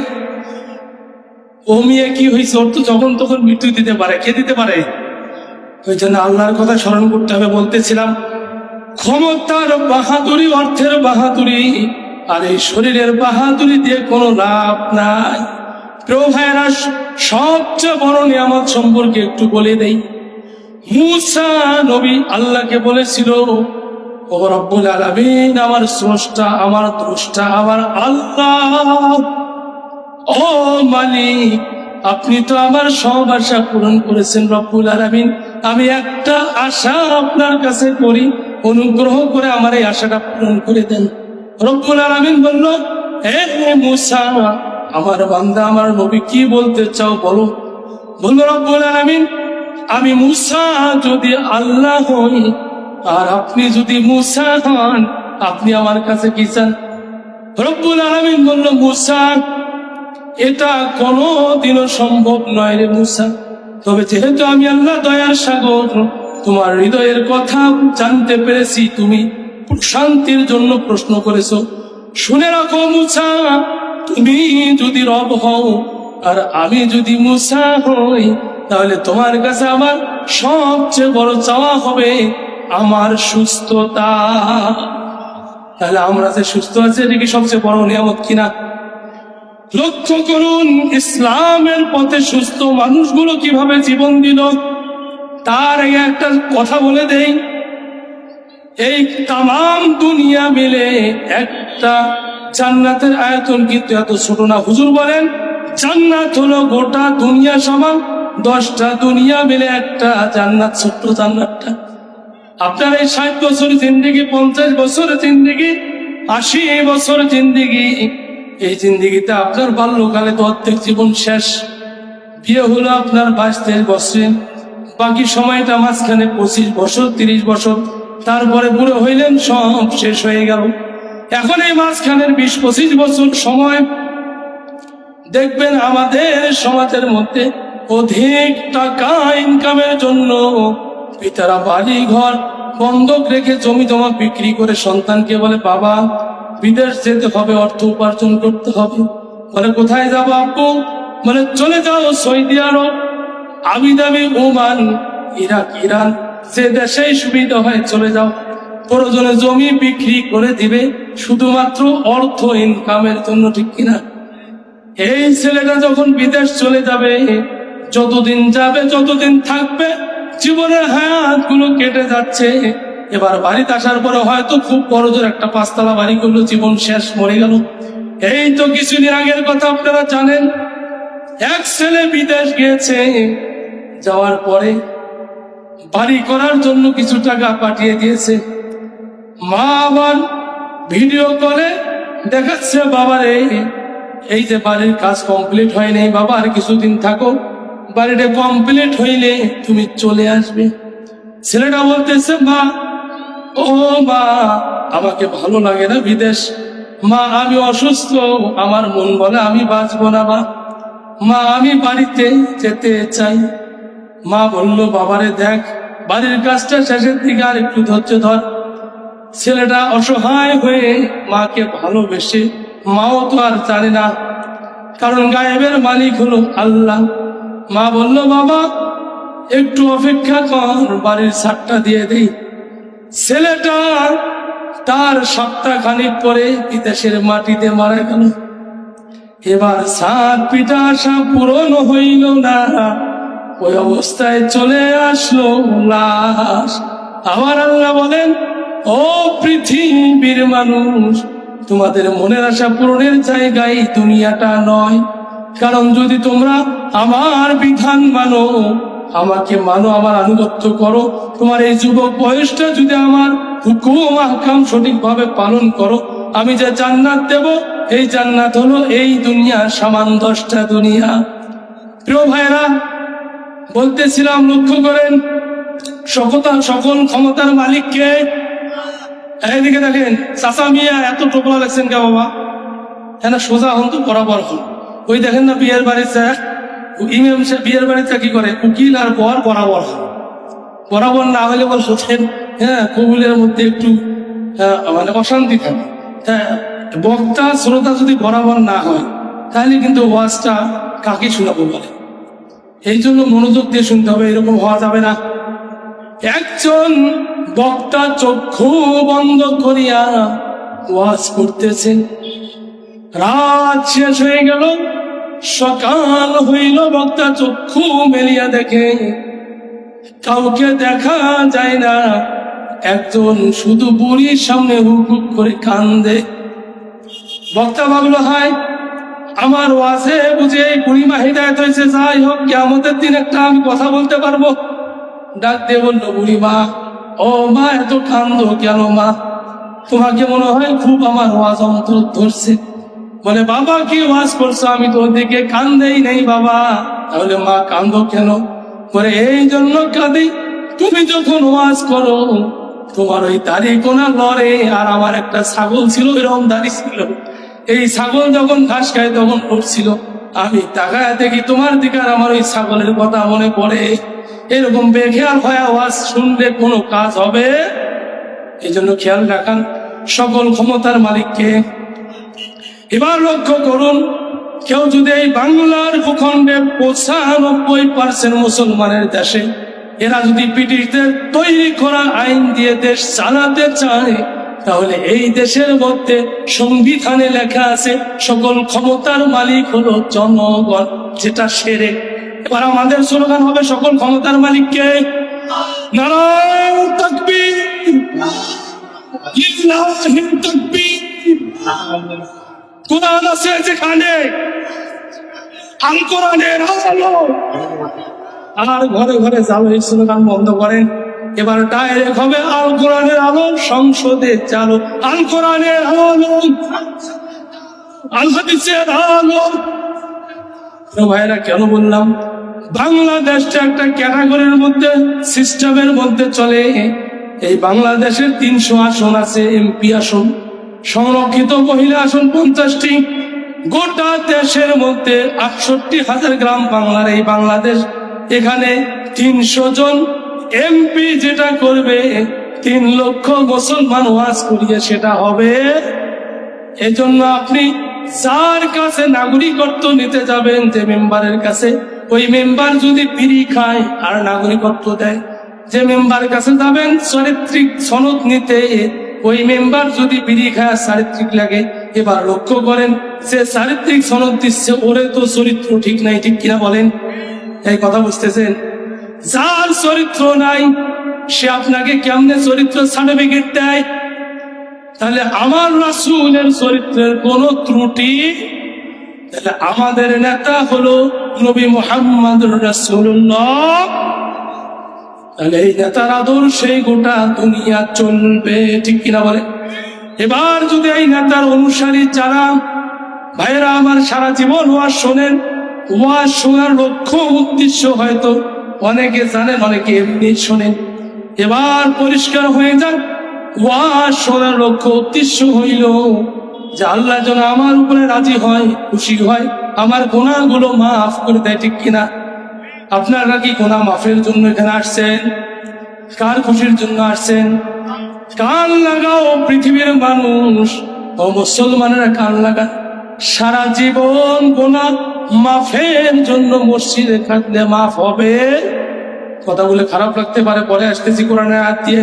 ও মেয়ে কি হয়েছে, ওর তো যখন তখন মৃত্যু দিতে পারে। কে দিতে পারে? ওই জন্য আল্লাহর কথা স্মরণ করতে হবে। বলতেছিলাম, ক্ষমতার বাহাদুরি, অর্থের বাহাদুরি আর এই শরীরের বাহাদুরি দিয়ে কোনো লাভ নাই। প্রিয় ভাইরা, সবচেয়ে বড় নিয়ামত সম্পর্কে একটু বলে দেই। মূসা নবী আল্লাহকে বলেছিল, ও রব্বুল আলামিন, আমার স্রষ্টা, আমার দ্রষ্টা, আমার আল্লাহ, ও মালিক, আপনি তো আমার সব আশা পূরণ করেছেন রব্বুল আলামিন। আমি একটা আশা আপনার কাছে করি, অনুগ্রহ করে আমার এই আশাটা পূরণ করে দেন। রব্বুল আলামিন বলল, হে মূসা, আমার বান্দা, আমার নবী, কি বলতে চাও বলো। বলল রব্বুল আলামিন, আমি মূসা যদি আল্লাহ হই আর আপনি যদি মূসা হন, আপনি আমার কাছে কি চান? রব্বুল আলামিন বলল, মূসা, এটা কোনোদিনও সম্ভব নয় রে মূসা, তবে যেহেতু আমি আল্লাহ দয়ার সাগর, তোমার হৃদয়ের কথা জানতে পেরেছি, তুমি শান্তির জন্য প্রশ্ন করেছো। শুনে রাখো মূসা, তুমি যদি রব হও আর আমি যদি মূসা হই, তাহলে তোমার কাছে আমার সবচেয়ে বড় চাওয়া হবে আমার সুস্থতা। তাহলে আমরা যে সুস্থ আছি, এটা কি সবচেয়ে বড় নিয়ামত কিনা? লক্ষ্য করুন, ইসলামের পথে সুস্থ মানুষগুলো কিভাবে জীবন দিল। তার আগে একটা কথা বলে দেই, এই তাম দুনিয়া মিলে একটা জান্নাতের আয়তন কিন্তু এত ছোট না। হুজুর বলেন, জান্নাত হলো গোটা দুনিয়া সমান, 10টা দুনিয়া মিলে একটা জান্নাত, ছোট্ট জান্নাতটা। আপনার এই 60 বছর জিন্দিগি, 50 বছর জিন্দিগি, 80 বছর জিন্দিগি, এই জিন্দিগিতে আপনার বাল্যকালে তো অর্ধেক জীবন শেষ। বিয়ে হলো আপনার 22-23 বছরে, বাকি সময়টা মাঝখানে 25 বছর 30 বছর, তারপরে বুড়ো হইলেন, সব শেষ হয়ে গেল। এখন এই মাঝখানের 20-25 বছর সময় দেখবেন আমাদের সমাজের মধ্যে অধিক টাকা ইনকামের জন্য পিতারা বাড়ি ঘর বন্ধক রেখে জমি জমা বিক্রি করে সন্তানকে বলে, বাবা বিদেশ যেতে হবে, অর্থ উপার্জন করতে হবে। বলে, কোথায় যাবো আব্বু? বলে, চলে যাও সৌদি আরব, আবুধাবি, ওমান, ইরাক, ইরান, যে দেশেই সুবিধা হয় চলে যাও। প্রয়োজনে জমি বিক্রি করে দিবে শুধুমাত্র অর্থ ইনকামের জন্য, ঠিক কিনা? এই ছেলেটা যখন বিদেশ চলে যাবে, যতদিন যাবে যতদিন থাকবে, জীবনের হায়াতগুলো কেটে যাচ্ছে। এবার বাড়িতে আসার পরে হয়তো খুব বড় জোর একটা 5 তলা বাড়ি করলো, জীবন শেষ, মরে গেল। এই তো কিছুদিন আগের কথা আপনারা জানেন, এক ছেলে বিদেশ গিয়েছে, যাওয়ার পরে বাড়ি করার জন্য কিছু টাকা পাঠিয়ে দিয়েছে। মা আবার ভিডিও কলে দেখাচ্ছে, বাবারে এই যে বাড়ির কাজ কমপ্লিট হয়নি, বাবা আর কিছুদিন থাকো, বাড়িটা কমপ্লিট হইলে তুমি চলে আসবে। ছেলেটা বলতেছে, মা, ও মা, আমাকে ভালো লাগে না বিদেশ। মা, আমি অসুস্থ, আমার মন বলে আমি বাঁচবো না। মা, আমি বাড়িতে যেতে চাই। মা বলল, বাবারে দেখ, বাড়ির কাজটা শেষের দিকে আর একটু ধৈর্য ধর। ছেলেটা অসহায় হয়ে মাকে ভালোবেসে, মাও তো আর জানে না, কারণ গায়েবের মালিক হলো আল্লাহ। মা বলল, বাবা একটু অপেক্ষা কর, বাড়ির ছাদটা দিয়ে দেই। ছেলেটা তার সপ্তাহখানিক পরে বিদেশের মাটিতে মারা গেল। এবার ছাদ পিঠা আশা পূরণ হইল না, ওই অবস্থায় চলে আসলো লাশ। আবার আল্লাহ বলেন, ও পৃথিবীর মানুষ, তোমাদের মনের আশা পূরণের জায়গায় দুনিয়াটা নয়। কারণ যদি তোমরা আমার বিধান মানো, আমাকে মানো, আমার আনুগত্য করো, তোমার এই যুবক বয়সটা যদি আমার হুকুম আহকাম সঠিকভাবে পালন করো, আমি যে জান্নাত দেব, এই জান্নাত হলো এই দুনিয়া, সামান্য 10টা দুনিয়া। প্রিয় ভাইরা, বলতেছিলাম, লক্ষ্য করেন, সকল ক্ষমতার মালিককে। এইদিকে দেখেন, চাচা মিয়া এত টোকলা লাগছেন কে বাবা? হ্যাঁ, সোজা হন তো, বরাবর হন। ওই দেখেন না বিয়ের বাড়িতে, ইমাম সাহেব বিয়ের বাড়িতে কি করে, উকিল আর বর বরাবর হন। বরাবর না হলে বল সোচেন, হ্যাঁ, কবুলের মধ্যে একটু মানে অশান্তি থাকে। হ্যাঁ, বক্তা শ্রোতা যদি বরাবর না হয়, তাহলে কিন্তু ওয়াজটা কাকে শোনাবো বলে। এই জন্য মনোযোগ দিয়ে শুনতে হবে, এরকম হওয়া যাবে না। একজন বক্তা চক্ষু বন্ধ করিয়া ওয়াজ করতেছে, রাত শেষ হয়ে গেল, সকাল হইল, বক্তা চক্ষু মেলিয়া দেখে কাউকে দেখা যায় না। একজন শুধু বুড়ির সামনে হুক করে কান্দে। বক্তা ভাবলো, হায়, আমার ওয়াজে বুঝে এই বুড়িমা হিদায়াত হয়েছে, যাই হোক, কিয়ামতের দিন একটা আমি কথা বলতে পারবো। ডাক দিয়ে বলল, বুড়িমা, ও মা, এত কান্দো কেন মা? তোমাকে মনে হয় খুব আমার ওয়াজ অন্তর ধরছে। বলে, বাবা কি ওয়াজ করছো? আমি তো ওদিকে কান্দেই নেই বাবা। তাহলে মা কান্দো কেন? বলে, এই জন্য কাঁদি, তুমি যখন ওয়াজ করো, তোমার ওই দাড়ি কোনা লড়ে, আর আমার একটা ছাগল ছিল, এরকম দাড়ি ছিল। এই ছাগল যখন ঘাস খায় তখন উঠছিল, আমি তাকায় দেখি তোমার দিকে, আর আমার ওই ছাগলের কথা মনে পড়ে। এরকম বেখেয়াল হয়ে ওয়াজ শুনলে কোনো কাজ হবে? এই জন্য খেয়াল রাখান সকল ক্ষমতার মালিককে। এবার লক্ষ্য করুন, কেউ যদি এই বাংলার ভূখণ্ডে 95% মুসলমানের দেশে, এরা যদি ব্রিটিশদের তৈরি করা আইন দিয়ে দেশ চালাতে চায়, তাহলে এই দেশের মধ্যে সংবিধানে লেখা আছে সকল ক্ষমতার মালিক হলো জনগণ, যেটা শিরক। এবার আমাদের স্লোগান হবে, সকল ক্ষমতার মালিককে। নারায়ে তাকবীর, লিল্লাহি তাকবীর। কোরআন আছে যেখানে, আল কোরআনের আলো। আর ঘরে ঘরে যাবে, এই স্লোগান বন্ধ করেন। এবার ডাইরেক্ট হবে, আল কোরআনের আলো সংসদে চালো, আল কোরআনের আলো, আল হাদিসের আলো। ভাইরা, কেন বললাম? বাংলাদেশটা একটা ক্যাটাগরির মধ্যে, সিস্টেমের মধ্যে চলে। এই বাংলাদেশের 300 আসন আছে, এমপি আসন, সংরক্ষিত মহিলা আসন 50টি। গোটা দেশের মধ্যে 68,000 গ্রাম বাংলার এই বাংলাদেশ, এখানে 300 জন এমপি যেটা করবে 3 লক্ষ মুসলমান ওয়াজ করিয়ে সেটা হবে। এজন্য আপনি যার কাছে নাগরিকত্ব নিতে যাবেন, যে মেম্বারের কাছে, ওই মেম্বার যদি বিড়ি খায় আর নাগরিকত্ব দেয়, যে মেম্বারের কাছে যাবেন চারিত্রিক সনদ নিতে, ওই মেম্বার যদি বিড়ি খায় চারিত্রিক লাগে, এবার লক্ষ্য করেন সে চারিত্রিক সনদ দিচ্ছে, ওরে তো চরিত্র ঠিক নাই, ঠিক কিনা বলেন? এই কথা বুঝতেছেন? যার চরিত্র নাই সে আপনাকে কেমনে চরিত্র সার্টিফিকেট দেয়? তাহলে আমার রাসূলের চরিত্রের কোন ত্রুটি, তাহলে আমাদের নেতা হলো নবী মুহাম্মদুর রাসূলুল্লাহ। তাহলে এই নেতার আদর্শে গোটা দুনিয়া চলবে, ঠিক কিনা বলে? এবার যদি এই নেতার অনুসারী যারা ভাইরা আমার সারা জীবন ওয়াজ শোনেন, ওয়াজ শোনার লক্ষ্য উদ্দেশ্য হয়তো অনেকে জানেন, অনেকে এমনি শোনেন। এবার পরিষ্কার হয়ে যাক, ওয়াজ শোনার লক্ষ্য উদ্দেশ্য হইল যে আল্লাহ যেন আমার উপরে রাজি হয়, খুশি হয়, আমার গুনাহগুলো মাফ করে দেয়, ঠিক কিনা? আপনারা কি গুনাহ মাফের জন্য এখানে আসছেন? কার খুশির জন্য আসছেন? কান লাগাও পৃথিবীর মানুষ ও মুসলমানেরা, কান লাগা। সারা জীবন গুনাহ মাফের জন্য মসজিদে থাকলে মাফ হবে? কথা বলে খারাপ লাগতে পারে, পরে আসতেছি কোরআনের আয়াত দিয়ে।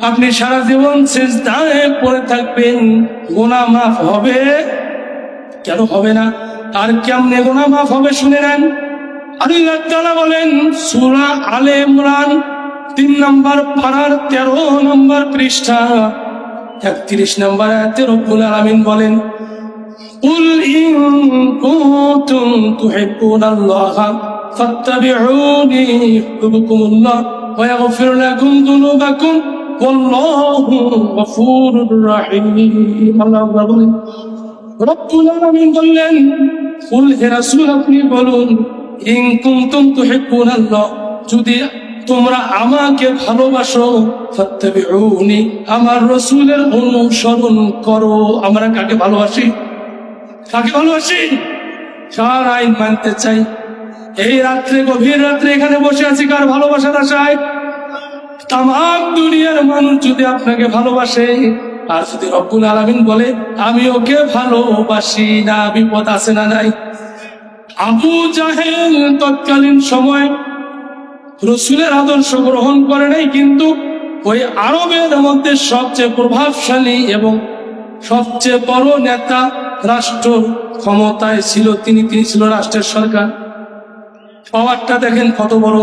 আপনি সারা জীবন সিজদায় পড়ে থাকবেন, গুনাহ মাফ হবে? কেন হবে না? আর কেমনে গুনাহ মাফ হবে শুনে নেন। আল্লাহ তাআলা বলেন সূরা আলে ইমরান 3 নম্বর পারার 13 নম্বর পৃষ্ঠা 31 নম্বর আয়াতে রব্বুল আলামিন বলেন, কুল ইন কুনতুম তুহিব্বুনাল্লাহা ফাত্তাবিউনি ইউহিব্বুকুমুল্লাহ ওয়া ইয়াগফির লাকুম যুনুবাকুম ওয়াল্লাহু গফুরুর রাহিম। আল্লাহ বলেন, রব্বুল আলামিন বললেন, কুল হে রাসূল আপনি বলুন, ইন কুনতুম তুহিব্বুনাল্লাহ, যদি তোমরা আমাকে ভালোবাসো, ফাত্তাবিউনি, আমার রাসূলের অনুসরণ করো। আমরা কাকে ভালোবাসি? কাকে ভালোবাসি? কার আইন মানতে চাই? এই রাত্রে, গভীর রাত্রে এখানে বসে আছি কার ভালোবাসার আশায়? তামাম দুনিয়ার মানুষ যদি আপনাকে ভালোবাসে, আর যদি রব্বুল আলামিন বলে আমি ওকে ভালোবাসি না, বিপদ আছে না নাই? আবু জাহেল তৎকালীন সময় রাসূলের আদর্শ গ্রহণ করে নাই, কিন্তু ওই আরবের মধ্যে সবচেয়ে প্রভাবশালী এবং সবচেয়ে বড় নেতা, রাষ্ট্র ক্ষমতায় ছিল তিনি ছিল রাষ্ট্রের সরকার। পাওয়ারটা দেখেন কত বড়,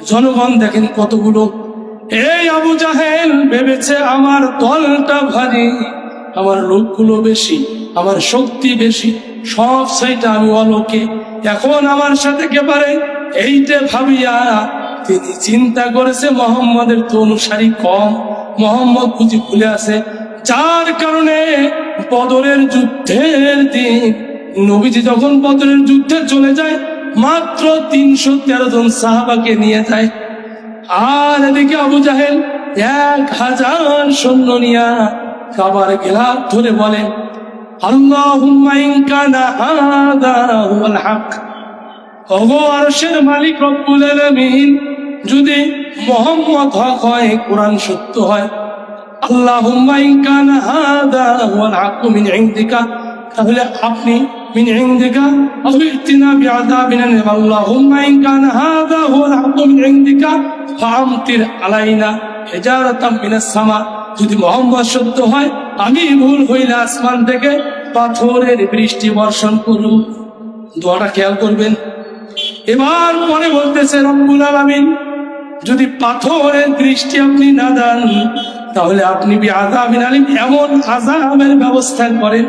জনগণ দেখেন কতগুলো। এই আবু জাহেল ভেবেছে আমার দলটা ভারী, আমার লোকগুলো বেশি, আমার শক্তি বেশি, সব সাইটা আমি অলোকে, এখন আমার সাথে কে পারে? এইটা ভাবিয়া তিনি চিন্তা করেছে মোহাম্মদের তো অনুসারী কম, মোহাম্মদ বুঝি ভুলে আছে, যার কারণে বদরের যুদ্ধের দিন নবীজি যখন বদরের যুদ্ধে চলে যায়, মাত্র 313 জন সাহাবাকে নিয়ে যায়। আর এদিকে আবু জাহেল 1000 সৈন্য নিয়া কাবার গেলাপ ধরে বলেন, আল্লাহুম্মা ইন কানা হাযা হুয়াল হক, ওগো আরশের মালিক রব্বুল আলামিন, যদি মুহাম্মদ হক হয়, কোরআন সত্য হয়, আল্লাহুম্মা ইন কানা হাযা হুয়াল হক মিন ইনদিকা, তাহলে আপনি মিন ইনদিকা আও ইতিনা বিআযাবিন, আল্লাহুম্মা ইন কানা হাযা হুয়াল হক মিন ইনদিকা ফাআমতির আলাইনা হিজারাতাম মিনাস সামা, যদি মুহাম্মদ সত্য হয়, আমি ভুল হইলে আসমান থেকে পাথরের বৃষ্টি বর্ষণ করুন। দোয়াটা খেয়াল করবেন। এবার পরে বলতেছে রব্বুল আলামিন, যদি পাথরের বৃষ্টি আপনি না দেন, তাহলে আপনি বিআযাবিন আলিম, এমন আযাবের ব্যবস্থা করেন,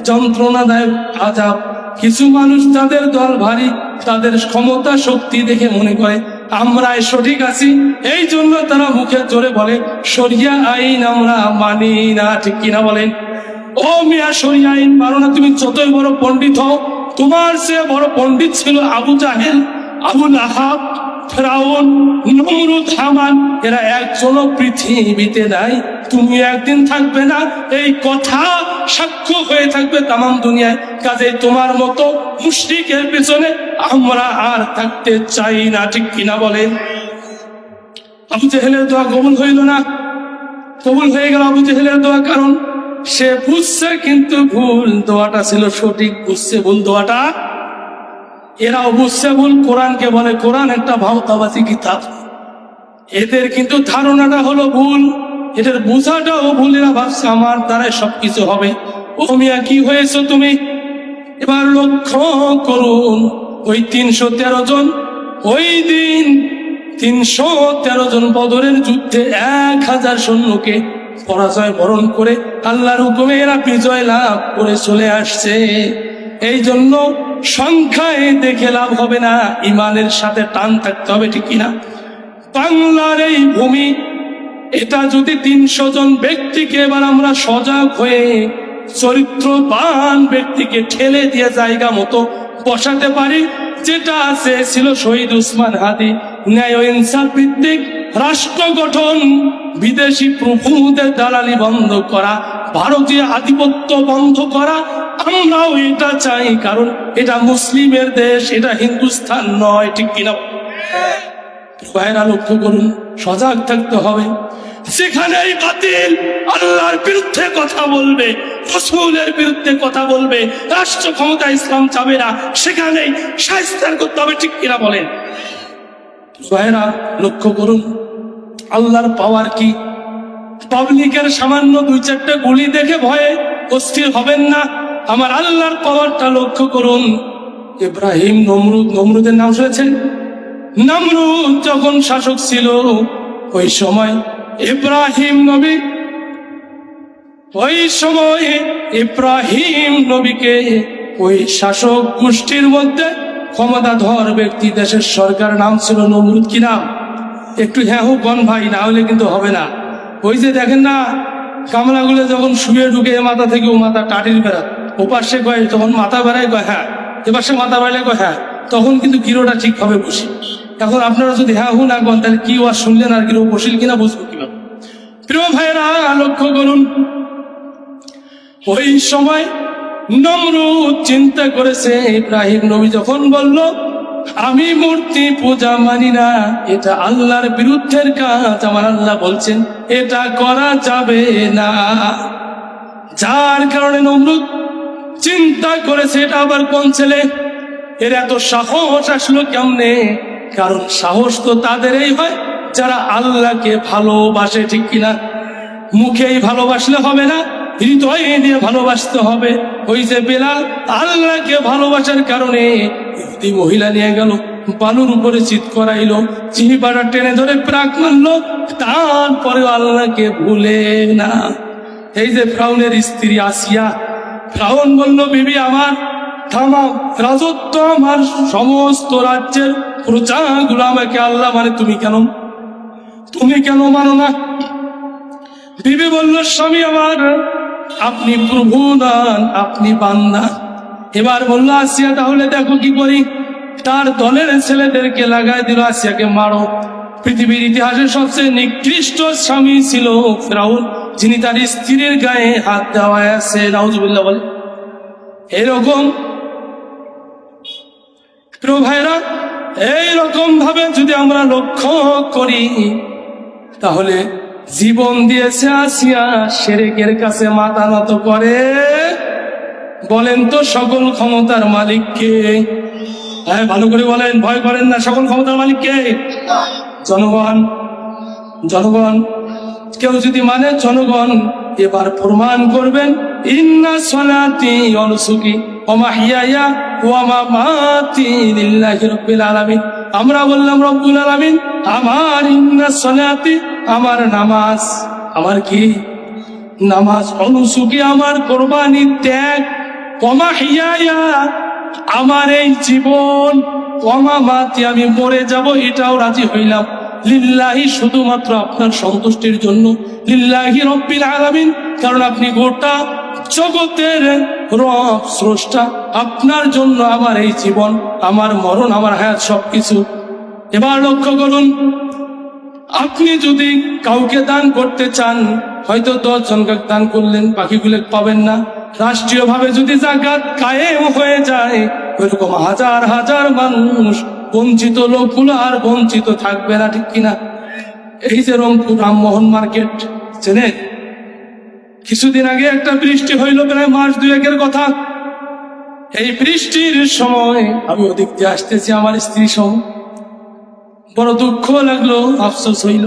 যন্ত্রণাদায়ক আযাব। কিছু মানুষ তাদের দল ভারী, তাদের ক্ষমতা শক্তি দেখে মনে করে আমরাই সঠিক আছি, এই জন্য তারা মুখে জোরে বলে শরিয়া আইন আমরা মানি না, ঠিক কিনা বলেন? ও মিয়া, শরিয়া আইন মানো না, তুমি যতই বড় পণ্ডিত হও, তোমার চেয়ে বড় পণ্ডিত ছিল আবু জাহেল। আবুল আহাব, ফেরাউন, নমরুদ, হামান এরা একজনও পৃথিবীতে নাই। তুমি একদিন থাকবে না, এই কথা সাক্ষ্য হয়ে থাকবে তামাম দুনিয়ায়। কাজে তোমার মতো মুশরিকের পেছনে আমরা আর থাকতে চাই না, ঠিক কিনা বলেন? আবু জেহেলের দোয়া কবুল হইল না, কবুল হয়ে গেল আবু জেহেলের দোয়া, কারণ সে বুঝছে কিন্তু ভুল দোয়াটা ছিল সঠিক, বুঝছে ভুল দোয়াটা। এরাও বুঝছে ভুল। কোরআনকে বলে কোরআন একটা ভাওতাবাজি কিতাব, এদের কিন্তু ধারণাটা হলো ভুল, এদের বোঝাটাও ভুল। এরা ভাবছে আমার দ্বারাই সবকিছু হবে। ও মিয়া কি হয়েছে তুমি? এবার লক্ষ্য করুন, ওই 313 জন, ওই দিন 313 জন বদরের যুদ্ধে 1000 সৈন্যকে পরাজয় বরণ করে আল্লাহর হুকুমে এরা বিজয় লাভ করে চলে আসছে। এই জন্য সংখ্যায় দেখে লাভ হবে না, ইমানের সাথে টান থাকতে হবে, ঠিক কিনা? বাংলার এই ভূমি, এটা যদি 300 জন ব্যক্তিকে এবার আমরা সজাগ হয়ে চরিত্রবান ব্যক্তিকে ঠেলে দিয়ে জায়গা মতো বসাতে পারি, যেটা আছে ছিল শহীদ উসমান হাদি, ন্যায় ও ইনসাফ ভিত্তিক রাষ্ট্র গঠন, বিদেশি প্রভুদের দালালি বন্ধ করা, ভারতীয় আধিপত্য বন্ধ করা, আমরাও এটা চাই, কারণ এটা মুসলিমের দেশ, এটা হিন্দুস্তান নয়, ঠিক কিনা? ভাইরা লক্ষ্য করুন, সজাগ থাকতে হবে। যেখানেই বাতিল আল্লাহর বিরুদ্ধে কথা বলবে, রাসূলের বিরুদ্ধে কথা বলবে, রাষ্ট্র ক্ষমতা ইসলাম চাবে না, সেখানেই শায়েস্তার করতে হবে, ঠিক কিনা বলেন? ভাইরা লক্ষ্য করুন, আল্লাহর পাওয়ার কি। পাবলিকের সামান্য 2-4টা গুলি দেখে ভয়ে অস্থির হবেন না, আমার আল্লাহর পাওয়ারটা লক্ষ্য করুন। ইব্রাহিম, নমরুদের নাম শুনেছেন? নমরুদ যখন শাসক ছিল, ওই সময় ইব্রাহিম নবীকে ওই শাসক গোষ্ঠীর মধ্যে ক্ষমতাধর ব্যক্তি, দেশের সরকার নাম ছিল নমরুদ। কি নাম? একটু হ্যাঁ হোক গণ ভাই, না হলে কিন্তু হবে না। ওই যে দেখেন না, কামলাগুলো যখন শুয়ে ঢুকে মাথা থেকে ও মাথা টাটির বেড়াত, ওপাশে কয় তখন মাথা বেড়ায় কয় হ্যাঁ, এপাশে মাথা বেড়ালে কয় হ্যাঁ, তখন কিন্তু গিরোটা ঠিকভাবে বসি। এখন আপনারা যদি হ্যাঁ হু না কন, তাহলে কি ওয়াজ শুনলেন আর গিরো বসিল কিনা বুঝবো কিভাবে? প্রিয় ভাইরা লক্ষ্য করুন, ওই সময় নমরুদ চিন্তা করেছে, ইব্রাহিম নবী যখন বলল আমি মূর্তি পূজা মানি না, এটা আল্লাহর বিরুদ্ধের কাজ, আমার আল্লাহ বলছেন এটা করা যাবে না। যার কারণে নমরুদ চিন্তা করেছে এটা আবার কোন ছেলে, এর এত সাহস আসলো কেমনে? কারণ সাহস তো তাদেরই হয় যারা আল্লাহকে ভালোবাসে, ঠিক কিনা? মুখেই ভালোবাসলে হবে না, হৃদয় দিয়ে ভালোবাসতে হবে। ওই যে বেলাল আল্লাহকে ভালোবাসার কারণে ইহুদি মহিলা নিয়ে গেল, বালুর উপরে চিৎ করাইলো, চিহিপাটা টেনে ধরে প্রাক মারলো, তারপরেও আল্লাহকে ভুলে না। এই যে ফিরআউনের স্ত্রী আসিয়া, ফিরআউন বলল বিবি আমার থামা, রাজত্ব আমার, সমস্ত রাজ্যের প্রজাগুলো আমাকে আল্লাহ মানে, তুমি কেন মানো না? বিবি বলল স্বামী আমার, আপনি প্রভু নন, আপনি বান্দা। এবার বলল আসিয়া তাহলে দেখো কি করি। তার দলের ছেলেদেরকে লাগাই দিল, আসিয়াকে মারো। পৃথিবীর ইতিহাসে সবচেয়ে নিকৃষ্ট স্বামী ছিল ফিরআউন, যিনি তার স্ত্রীর গায়ে হাত দেওয়া আছে, নাউজুবিল্লাহ বলে। এরকম প্রিয় ভাইরা, এইরকম ভাবে যদি আমরা লক্ষ্য করি, তাহলে জীবন দিয়েছে আসিয়া শিরকের কাছে মাথা নত করে। বলেন তো সকল ক্ষমতার মালিক কে? হ্যাঁ, ভালো করে বলেন, ভয় করেন না। সকল ক্ষমতার মালিক কে? জনগণ। কেউ যদি মানে জনগণ, এবার প্রমাণ করবেন ইন্না সলাতি ওয়া নুসুকি ওয়া মাহইয়ায়া ওয়া মামাতি লিল্লাহি রাব্বিল আলামিন। আমরা বললাম রব্বুল আলামিন, আমার ইন্না সলাতি, আমার নামাজ, আমার কি নামাজ, অনুসুকি আমার কোরবানি ত্যাগ, ওয়া মাহইয়ায়া আমার এই জীবন, ওয়া মামাতি আমি মরে যাব এটাও রাজি হইলাম, লিল্লাহি শুধুমাত্র আপনার সন্তুষ্টির জন্য, লিল্লাহি রাব্বিল আলামিন, কারণ আপনি গোটা জগতের রব স্রষ্টা, আপনার জন্য আমার এই জীবন, আমার মরণ, আমার হায়াত সবকিছু। এবার লক্ষ্য করুন, আপনি যদি কাউকে দান করতে চান, হয়তো 10 জনকে দান করলেন, বাকিগুলো পাবেন না। রাষ্ট্রীয়ভাবে যদি জাকাত কায়েম হয়ে যায়, ওইরকম হাজার হাজার মানুষ, বঞ্চিত লোকগুলো আর বঞ্চিত থাকবে না, ঠিক কিনা? এই যে রংপুর রামমোহন মার্কেট চেনেন? কিছুদিন আগে একটা বৃষ্টি হইল, প্রায় মাস 2-1 কথা। এই বৃষ্টির সময় আমি ওদিক দিয়ে আসতেছি আমার স্ত্রী সহ, বড় দুঃখ লাগলো, আফসোস হইল।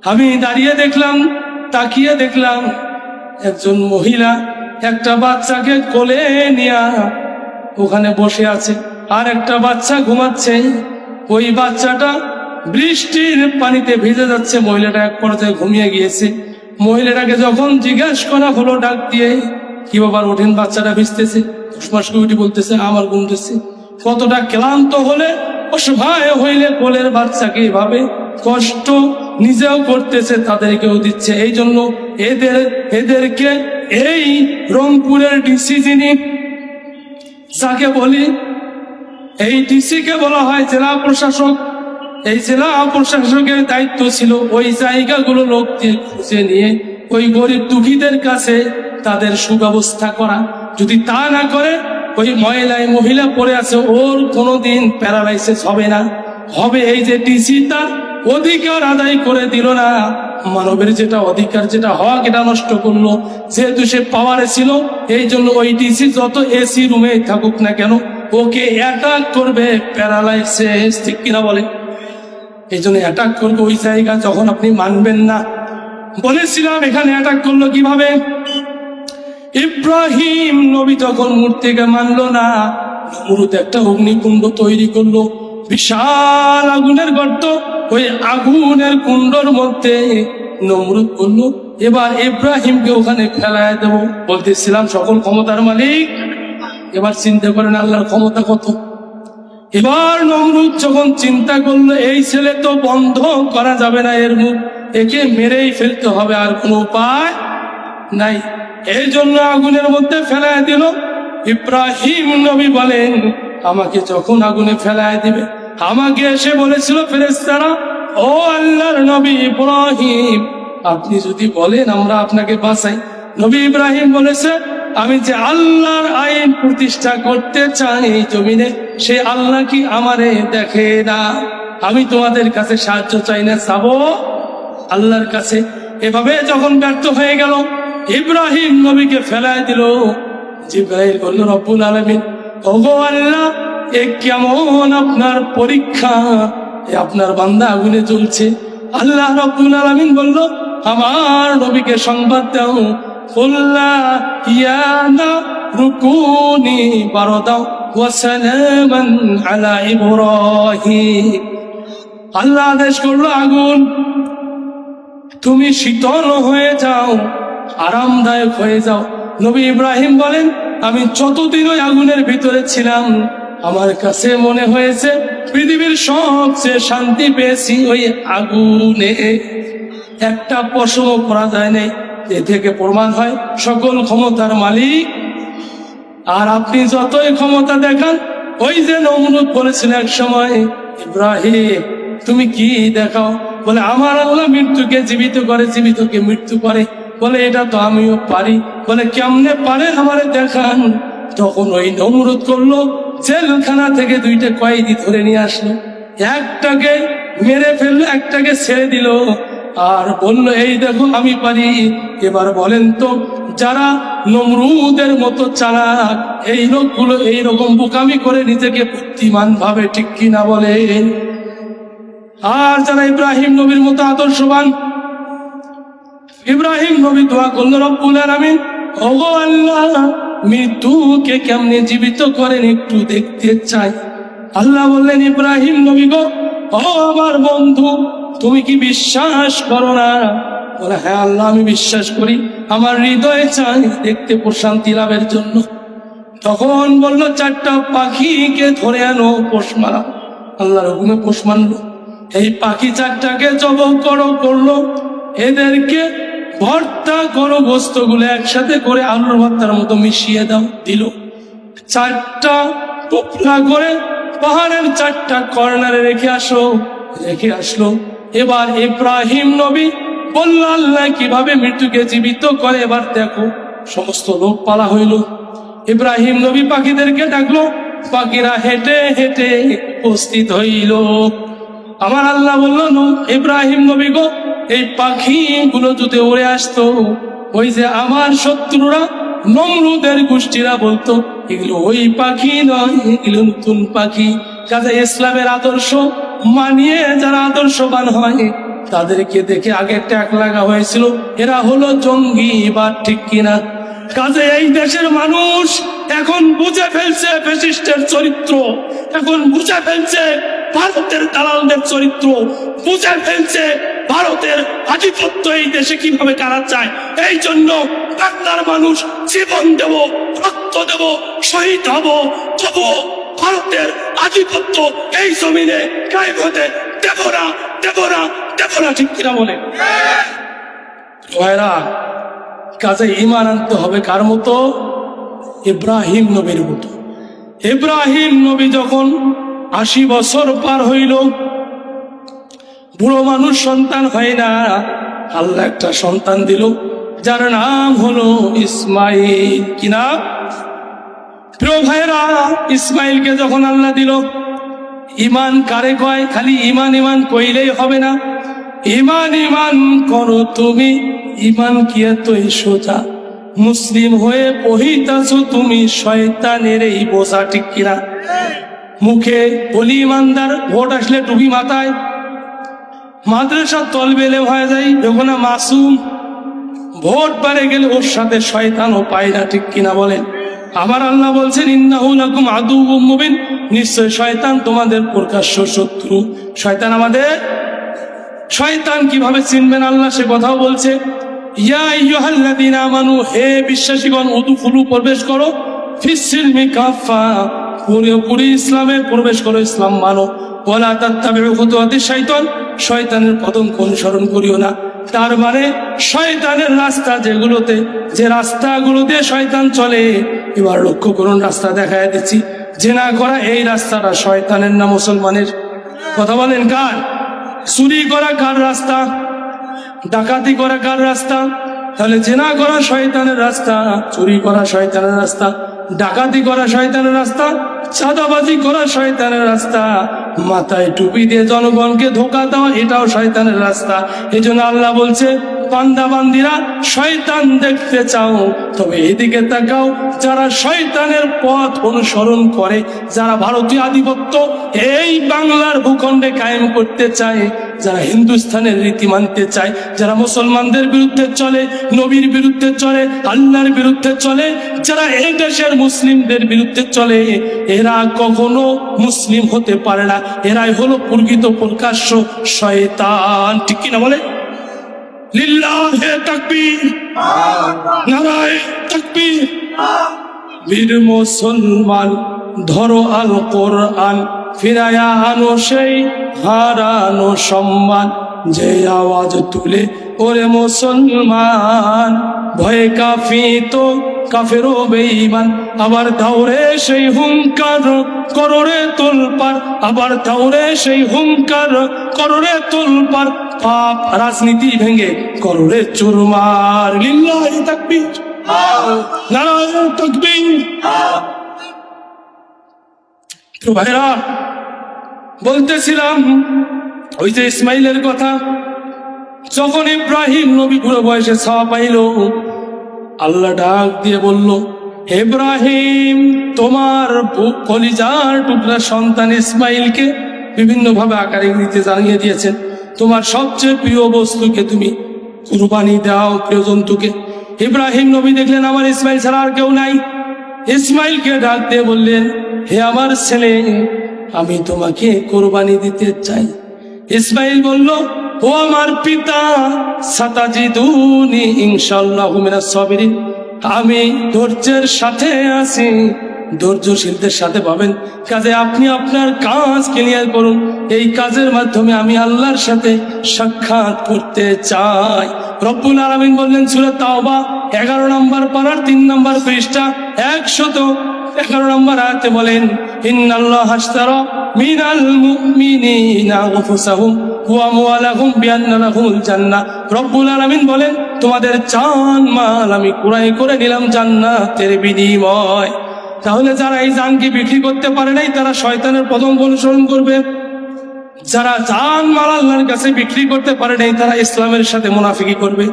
আমি দাঁড়িয়ে দেখলাম, তাকিয়ে দেখলাম, একজন মহিলা একটা বাচ্চাকে কোলে নিয়ে ওখানে বসে আছে, আর একটা বাচ্চা ঘুমাচ্ছে। ওই বাচ্চাটা বৃষ্টির পানিতে ভিজে যাচ্ছে, মহিলাটা এক পর্যায়ে ঘুমিয়ে গিয়েছে। মহিলাটাকে যখন জিজ্ঞাসা করা হলো ডাক দিয়ে, কি বাবার ওঠেন, বাচ্চাটা ভিজতেছে। 10 মাস উঠি বলতেছে আমার ঘুমতেছে। কতটা ক্লান্ত হলে, অসহায় হইলে কোলের বাচ্চাকে এভাবে কষ্ট নিজেও করতেছে, তাদেরকেও দিচ্ছে। এই জন্য এদেরকে এই রংপুরের ডিসি, যিনি যাকে বলি, এই ডিসি কে বলা হয় জেলা প্রশাসক। এই জেলা প্রশাসকের দায়িত্ব ছিল ওই জায়গাগুলো লোককে খুঁজে নিয়ে ওই গরিব দুঃখীদের কাছে তাদের সুব্যবস্থা করা। যদি তা না করে, ওই মহিলা পড়ে আছে, ওর কোনোদিন প্যারালাইসিস হবে না, হবে এই যে ডিসি তার অধিকার আদায় করে দিল না, মানবের যেটা অধিকার, যেটা হক, এটা নষ্ট করলো। যেহেতু সে পাওয়ারে ছিল, এই জন্য ওই ডিসি যত এসি রুমে থাকুক না কেন, ওকে অ্যাটাক করবে, প্যারালাইসিস, ঠিক কিনা বলে? এই জন্য অ্যাটাক করবে ওই জায়গা যখন আপনি মানবেন না। বলেছিলাম এখানে অ্যাটাক করলো কিভাবে। ইব্রাহিম নবী তখন মূর্তিকে মানলো না, নমরুদ একটা অগ্নিকুণ্ড তৈরি করলো, বিশাল আগুনের গর্ত। ওই আগুনের কুণ্ডর মধ্যে নমরুদ বললো, এবার ইব্রাহিমকে ওখানে ফেলায় দেবো। বলতেছিলাম সকল ক্ষমতার মালিক। এবার চিন্তা করেন আল্লাহর ক্ষমতা কত। এবার নমরুদ যখন চিন্তা করলো, এই ছেলে তো বন্ধ করা যাবে না এর মুখ, একে মেরেই ফেলতে হবে, আর কোনো উপায় নাই। এই জন্য আগুনের মধ্যে ফেলায় দিল। ইব্রাহিম নবী বলেন, আমাকে যখন আগুনে ফেলায় দিবে, আমাকে এসে বলেছিল ফেরেশতারা, ও আল্লাহর নবী ইব্রাহিম, আপনি যদি বলেন আমরা আপনাকে বাঁচাই। নবী ইব্রাহিম বলেছে, আমি যে আল্লাহর আইন প্রতিষ্ঠা করতে চাই এই জমিনে, সে আল্লাহ কি আমারে দেখে না? আমি তোমাদের কাছে সাহায্য চাই না, চাবো আল্লাহর কাছে। এভাবে যখন ব্যর্থ হয়ে গেল, ইব্রাহিম নবীকে ফেলায় দিল। জিবরাইল বলল, রব্বুল আলামিন, ওগো আল্লাহ, এ কেমন আপনার পরীক্ষা, আপনার বান্দা আগুনে জ্বলছে। আল্লাহ রব্বুল আলামিন বলল, আমার নবীকে সংবাদ দাও, কুল্লা ইয়া নারু কুনি বারদাও ওয়া সালামান আলা ইব্রাহিম। আল্লাহ আদেশ করলো, আগুন তুমি শীতল হয়ে যাও, আরামদায়ক হয়ে যাও। নবী ইব্রাহিম বলেন, আমি যতদিন ওই আগুনের ভিতরে ছিলাম, আমার কাছে মনে হয়েছে পৃথিবীর সবচেয়ে শান্তি পেয়েছি ওই আগুনে, একটা পশমও করা যায় নাই। এ থেকে প্রমাণ হয় সকল ক্ষমতার মালিক। আর আপনি যতই ক্ষমতা দেখান, ওই যে নমরুদ বলেছিল এক সময়, ইব্রাহিম তুমি কি দেখাও? বলে, আমার আল্লাহ মৃত্যুকে জীবিত করে, জীবিতকে মৃত্যু করে। বলে, এটা তো আমিও পারি। বলে, কেমনে পারে আমারে দেখান। তখন ওই নমরুদ করলো, জেলখানা থেকে 2টা কয়েদি ধরে নিয়ে আসলো, একটাকে মেরে ফেললো, একটাকে ছেড়ে দিল, আর বলল, এই দেখো আমি পারি। এবার বলেন তো, যারা নমরুদের মতো চালাক, এই লোকগুলো এইরকম বোকামি করে নিজেকে বুদ্ধিমান ভাবে, ঠিক কিনা বলেন? আর যারা ইব্রাহিম নবীর মতো আদর্শবান, ইব্রাহিম নবী দোয়া করলো, রব্বুল আলামিন, ওগো আল্লাহ, মৃত্যুকে কেমনে জীবিত করেন একটু দেখতে চাই। আল্লাহ বললেন, ইব্রাহিম নবী গো, ও আমার বন্ধু, তুমি কি বিশ্বাস করো না? বলে, হ্যাঁ আল্লাহ, আমি বিশ্বাস করি, আমার হৃদয়ে চাই দেখতে প্রশান্তি লাভের জন্য। তখন বললো, 4টা পাখিকে ধরে আনো, পোষ মারা। আল্লাহর হুকুমে পোষ মানলো। এই পাখি 4টাকে জব করলো, এদেরকে ভর্তা করো, গোস্তগুলো একসাথে করে আলুর ভর্তার মতো মিশিয়ে দাও। দিল। 4টা টুকরা করে পাহাড়ের 4টা কর্নারে রেখে আসলো। এবার ইব্রাহিম নবী বলল, আল্লাহ কিভাবে মৃত্যুকে জীবিত করে, এবার দেখো। সমস্ত লোক পালা হইল। ইব্রাহিম নবী পাখিদেরকে ডাকলো, পাখিরা হেঁটে হেঁটে উপস্থিত হইল। আমার আল্লাহ বলল, ইব্রাহিম নবী গো, এই পাখিগুলো যদি উড়ে আসতো, ওই যে আমার শত্রুরা নমরুদের গোষ্ঠীরা বলতো এগুলো ওই পাখি নয়, এগুলো নতুন পাখি। কাজে ইসলামের আদর্শ মানিয়ে যারা আদর্শবান হয় তাদেরকে দেখে আগে ট্যাগ লাগা হয়েছিল, এরা হলো জঙ্গি বা ঠিক কিনা। কাজে এই দেশের মানুষ এখন বুঝে ফেলছে ফ্যাসিস্টের চরিত্র, এখন বুঝে ফেলছে ভারতের দালালদের চরিত্র, বুঝে ফেলছে ভারতের আধিপত্য এই দেশে কিভাবে কারা চায়। এই জন্য বাংলার মানুষ জীবন দেব, রক্ত দেব, শহীদ হব, তবু ভারতের আধিপত্য এই জমিনে কায়েম হতে দেব না, দেব না, দেব না। ঠিক কিনা বলে ভাইরা? কাজে ঈমান আনতে হবে কার মতো? ইব্রাহিম নবীর মতো। ইব্রাহিম নবী যখন 80 বছর পার হইল, বুড়ো মানুষ, সন্তান হয় না, আল্লাহ একটা সন্তান দিল যার নাম হলো ইসমাইল। কি নাম? প্রিয় ভাইরা, ইসমাইলকে যখন আল্লাহ দিল, ঈমান কারে কয়? খালি ঈমান ঈমান কইলেই হবে না, ঈমান ঈমান করো তুমি। ঈমান কি এতই সোজা? মুসলিম হয়ে পহিতাছো তুমি শয়তানের এই বোঝা। ঠিক কিনা? মুখে বলি ইমানদার, ভোট আসলে টুপি মাথায়, মাদ্রাসার তলবেলে হয়ে যায় যখন মাসুম, ভোট বাড়ে গেলে ওর সাথে শয়তানও পায় না। ঠিক কিনা বলেন? আমার আল্লাহ বলছেন, ইন্নাহু লাকুম আদুউম মুবিন, নিশ্চয় শয়তান তোমাদের প্রকাশ্য শত্রু। শয়তান আমাদের, শয়তান কিভাবে চিনবেন আল্লাহ সে কথাও বলছে। ইয়া আইয়ুহাল্লাযীনা আমানু, হে বিশ্বাসীগণ, উদখুলু, প্রবেশ করো, ফিস-সিলমি কাফা, পুরোপুরি ইসলামে প্রবেশ করো, ইসলাম মানো। ওয়ালা তাত্তাবিউ খুতুওয়াতিশ শাইতান, শয়তানের পদঙ্ক অনুসরণ করিও না। তার মানে শয়তানের রাস্তা যেগুলোতে, যে রাস্তাগুলো দিয়ে শয়তান চলে, এবার লক্ষ্য করুন, রাস্তা দেখায় দিচ্ছি। জিনা করা এই রাস্তাটা শয়তানের না মুসলমানের? কথা বলেন কার? চুরি করা কার রাস্তা? ডাকাতি করা কার রাস্তা? তাহলে জিনা করা শয়তানের রাস্তা, চুরি করা শয়তানের রাস্তা, ডাকাতি করা শয়তানের রাস্তা, চাঁদাবাজি করা শয়তানের রাস্তা, মাথায় টুপি দিয়ে জনগণকে ধোঁকা দেওয়া এটাও শয়তানের রাস্তা। এই জন্য আল্লাহ বলছে, বান্দা বান্দিরা, শয়তান দেখতে চাও তবে এদিকে তাকাও। যারা শয়তানের পথ অনুসরণ করে, যারা ভারতীয় আধিপত্য এই বাংলার ভূখণ্ডে কায়েম করতে চায়, যারা হিন্দুস্তানের রীতি মানতে চায়, যারা মুসলমানদের বিরুদ্ধে চলে, নবীর বিরুদ্ধে চলে, আল্লাহর বিরুদ্ধে চলে, যারা এই দেশের মুসলিমদের বিরুদ্ধে চলে, এরা কখনো মুসলিম হতে পারে না। এরাই হলো প্রকৃত প্রকাশ্য শয়তান। ঠিক কিনা বলে? লিল্লাহে তাকবীর, নারায়ে তাকবীর। বীর মুসলমান, ধরো আল কোরআন, ফিরায়া আনো সেই হারানো সম্মান। যে আওয়াজ তুলে ওরে মুসলমান, ভয়ে কাঁপিত কাফেরও বেঈমান। আবার দাউরে সেই হুঙ্কার, কররে তোলপার, আবার দাউরে সেই হুঙ্কার, কররে তোলপার। পাপ রাজনীতি ভেঙে কররে চুরমার। লিল্লাহি তাকবীর, নারায়ে তাকবীর। তো ভাইরা, বলতেছিলাম ওই যে ইসমাইলের কথা, যখন ইব্রাহিম নবী বুড়ো বয়সে ছাওয়া পাইল, আল্লাহ ডাক দিয়ে বলল, ইব্রাহিম, তোমার কলিজার টুকরা সন্তান ইসমাইলকে বিভিন্ন ভাবে আকারে দিতে জানিয়ে দিয়েছেন। তোমার সবচেয়ে প্রিয় বস্তুকে তুমি কুরবানি দাও, প্রিয় জন্তুকে। ইব্রাহিম নবী দেখলেন আমার ইসমাইল ছাড়া আর কেউ নাই। ইসমাইলকে ডাক দিয়ে বললেন, হে আমার ছেলে, আমি তোমাকে কোরবানি দিতে চাই। ইসমাইল বলল, ও আমার পিতা, সাতাজিদুনি ইনশাআল্লাহু মিনাস সাবিরিন, আমি ধৈর্যের সাথে আছি, ধৈর্যশীলদের সাথে পাবেন। কাজে আপনি আপনার কাজ ক্লিয়ার করুন, এই কাজের মাধ্যমে আমি আল্লাহর সাথে সাক্ষাৎ করতে চাই। রব্বুল আলামিন বললেন সূরা তাওবা 11 নম্বর পারার 3 নম্বর পৃষ্ঠা 111 নম্বর আয়াতে বলেন, ইন্নাল্লাহা আশতারা মিনাল মুমিনিনা আনফুসাহুম ওয়া আমওয়ালাহুম বিআন্না লাহুমুল জান্নাহ। রব্বুল আলামিন বলেন, তোমাদের জান মাল আমি ক্রয় করে নিলাম জান্নাতের বিনিময়। তাহলে যারা এই জানকে বিক্রি করতে পারে নাই তারা শয়তানের পদঙ্ক অনুসরণ করবে। যারা জান মাল আল্লাহর কাছে বিক্রি করতে পারে নাই তারা ইসলামের সাথে মুনাফিকি করবে।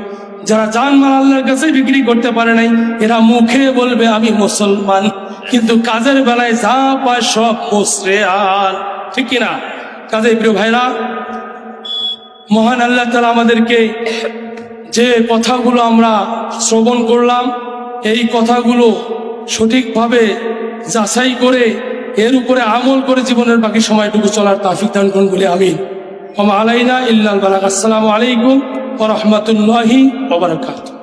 যারা জান মাল আল্লাহর কাছে বিক্রি করতে পারে নাই এরা মুখে বলবে আমি মুসলমান, কিন্তু কাজের বেলায় যা পায় সব মুশরিক, ঠিক কিনা? কাজে প্রিয় ভাইরা, মহান আল্লাহ তাআলা আমাদেরকে যে কথাগুলো আমরা শ্রবণ করলাম এই কথাগুলো সঠিকভাবে যাচাই করে এর উপরে আমল করে জীবনের বাকি সময়টুকু চলার তৌফিক দান করুন বলে আমিন। ওয়া মা আলাইনা ইল্লাল বালাগ। আসসালামু আলাইকুম ওয়া রাহমাতুল্লাহি ওয়া বারাকাতুহু।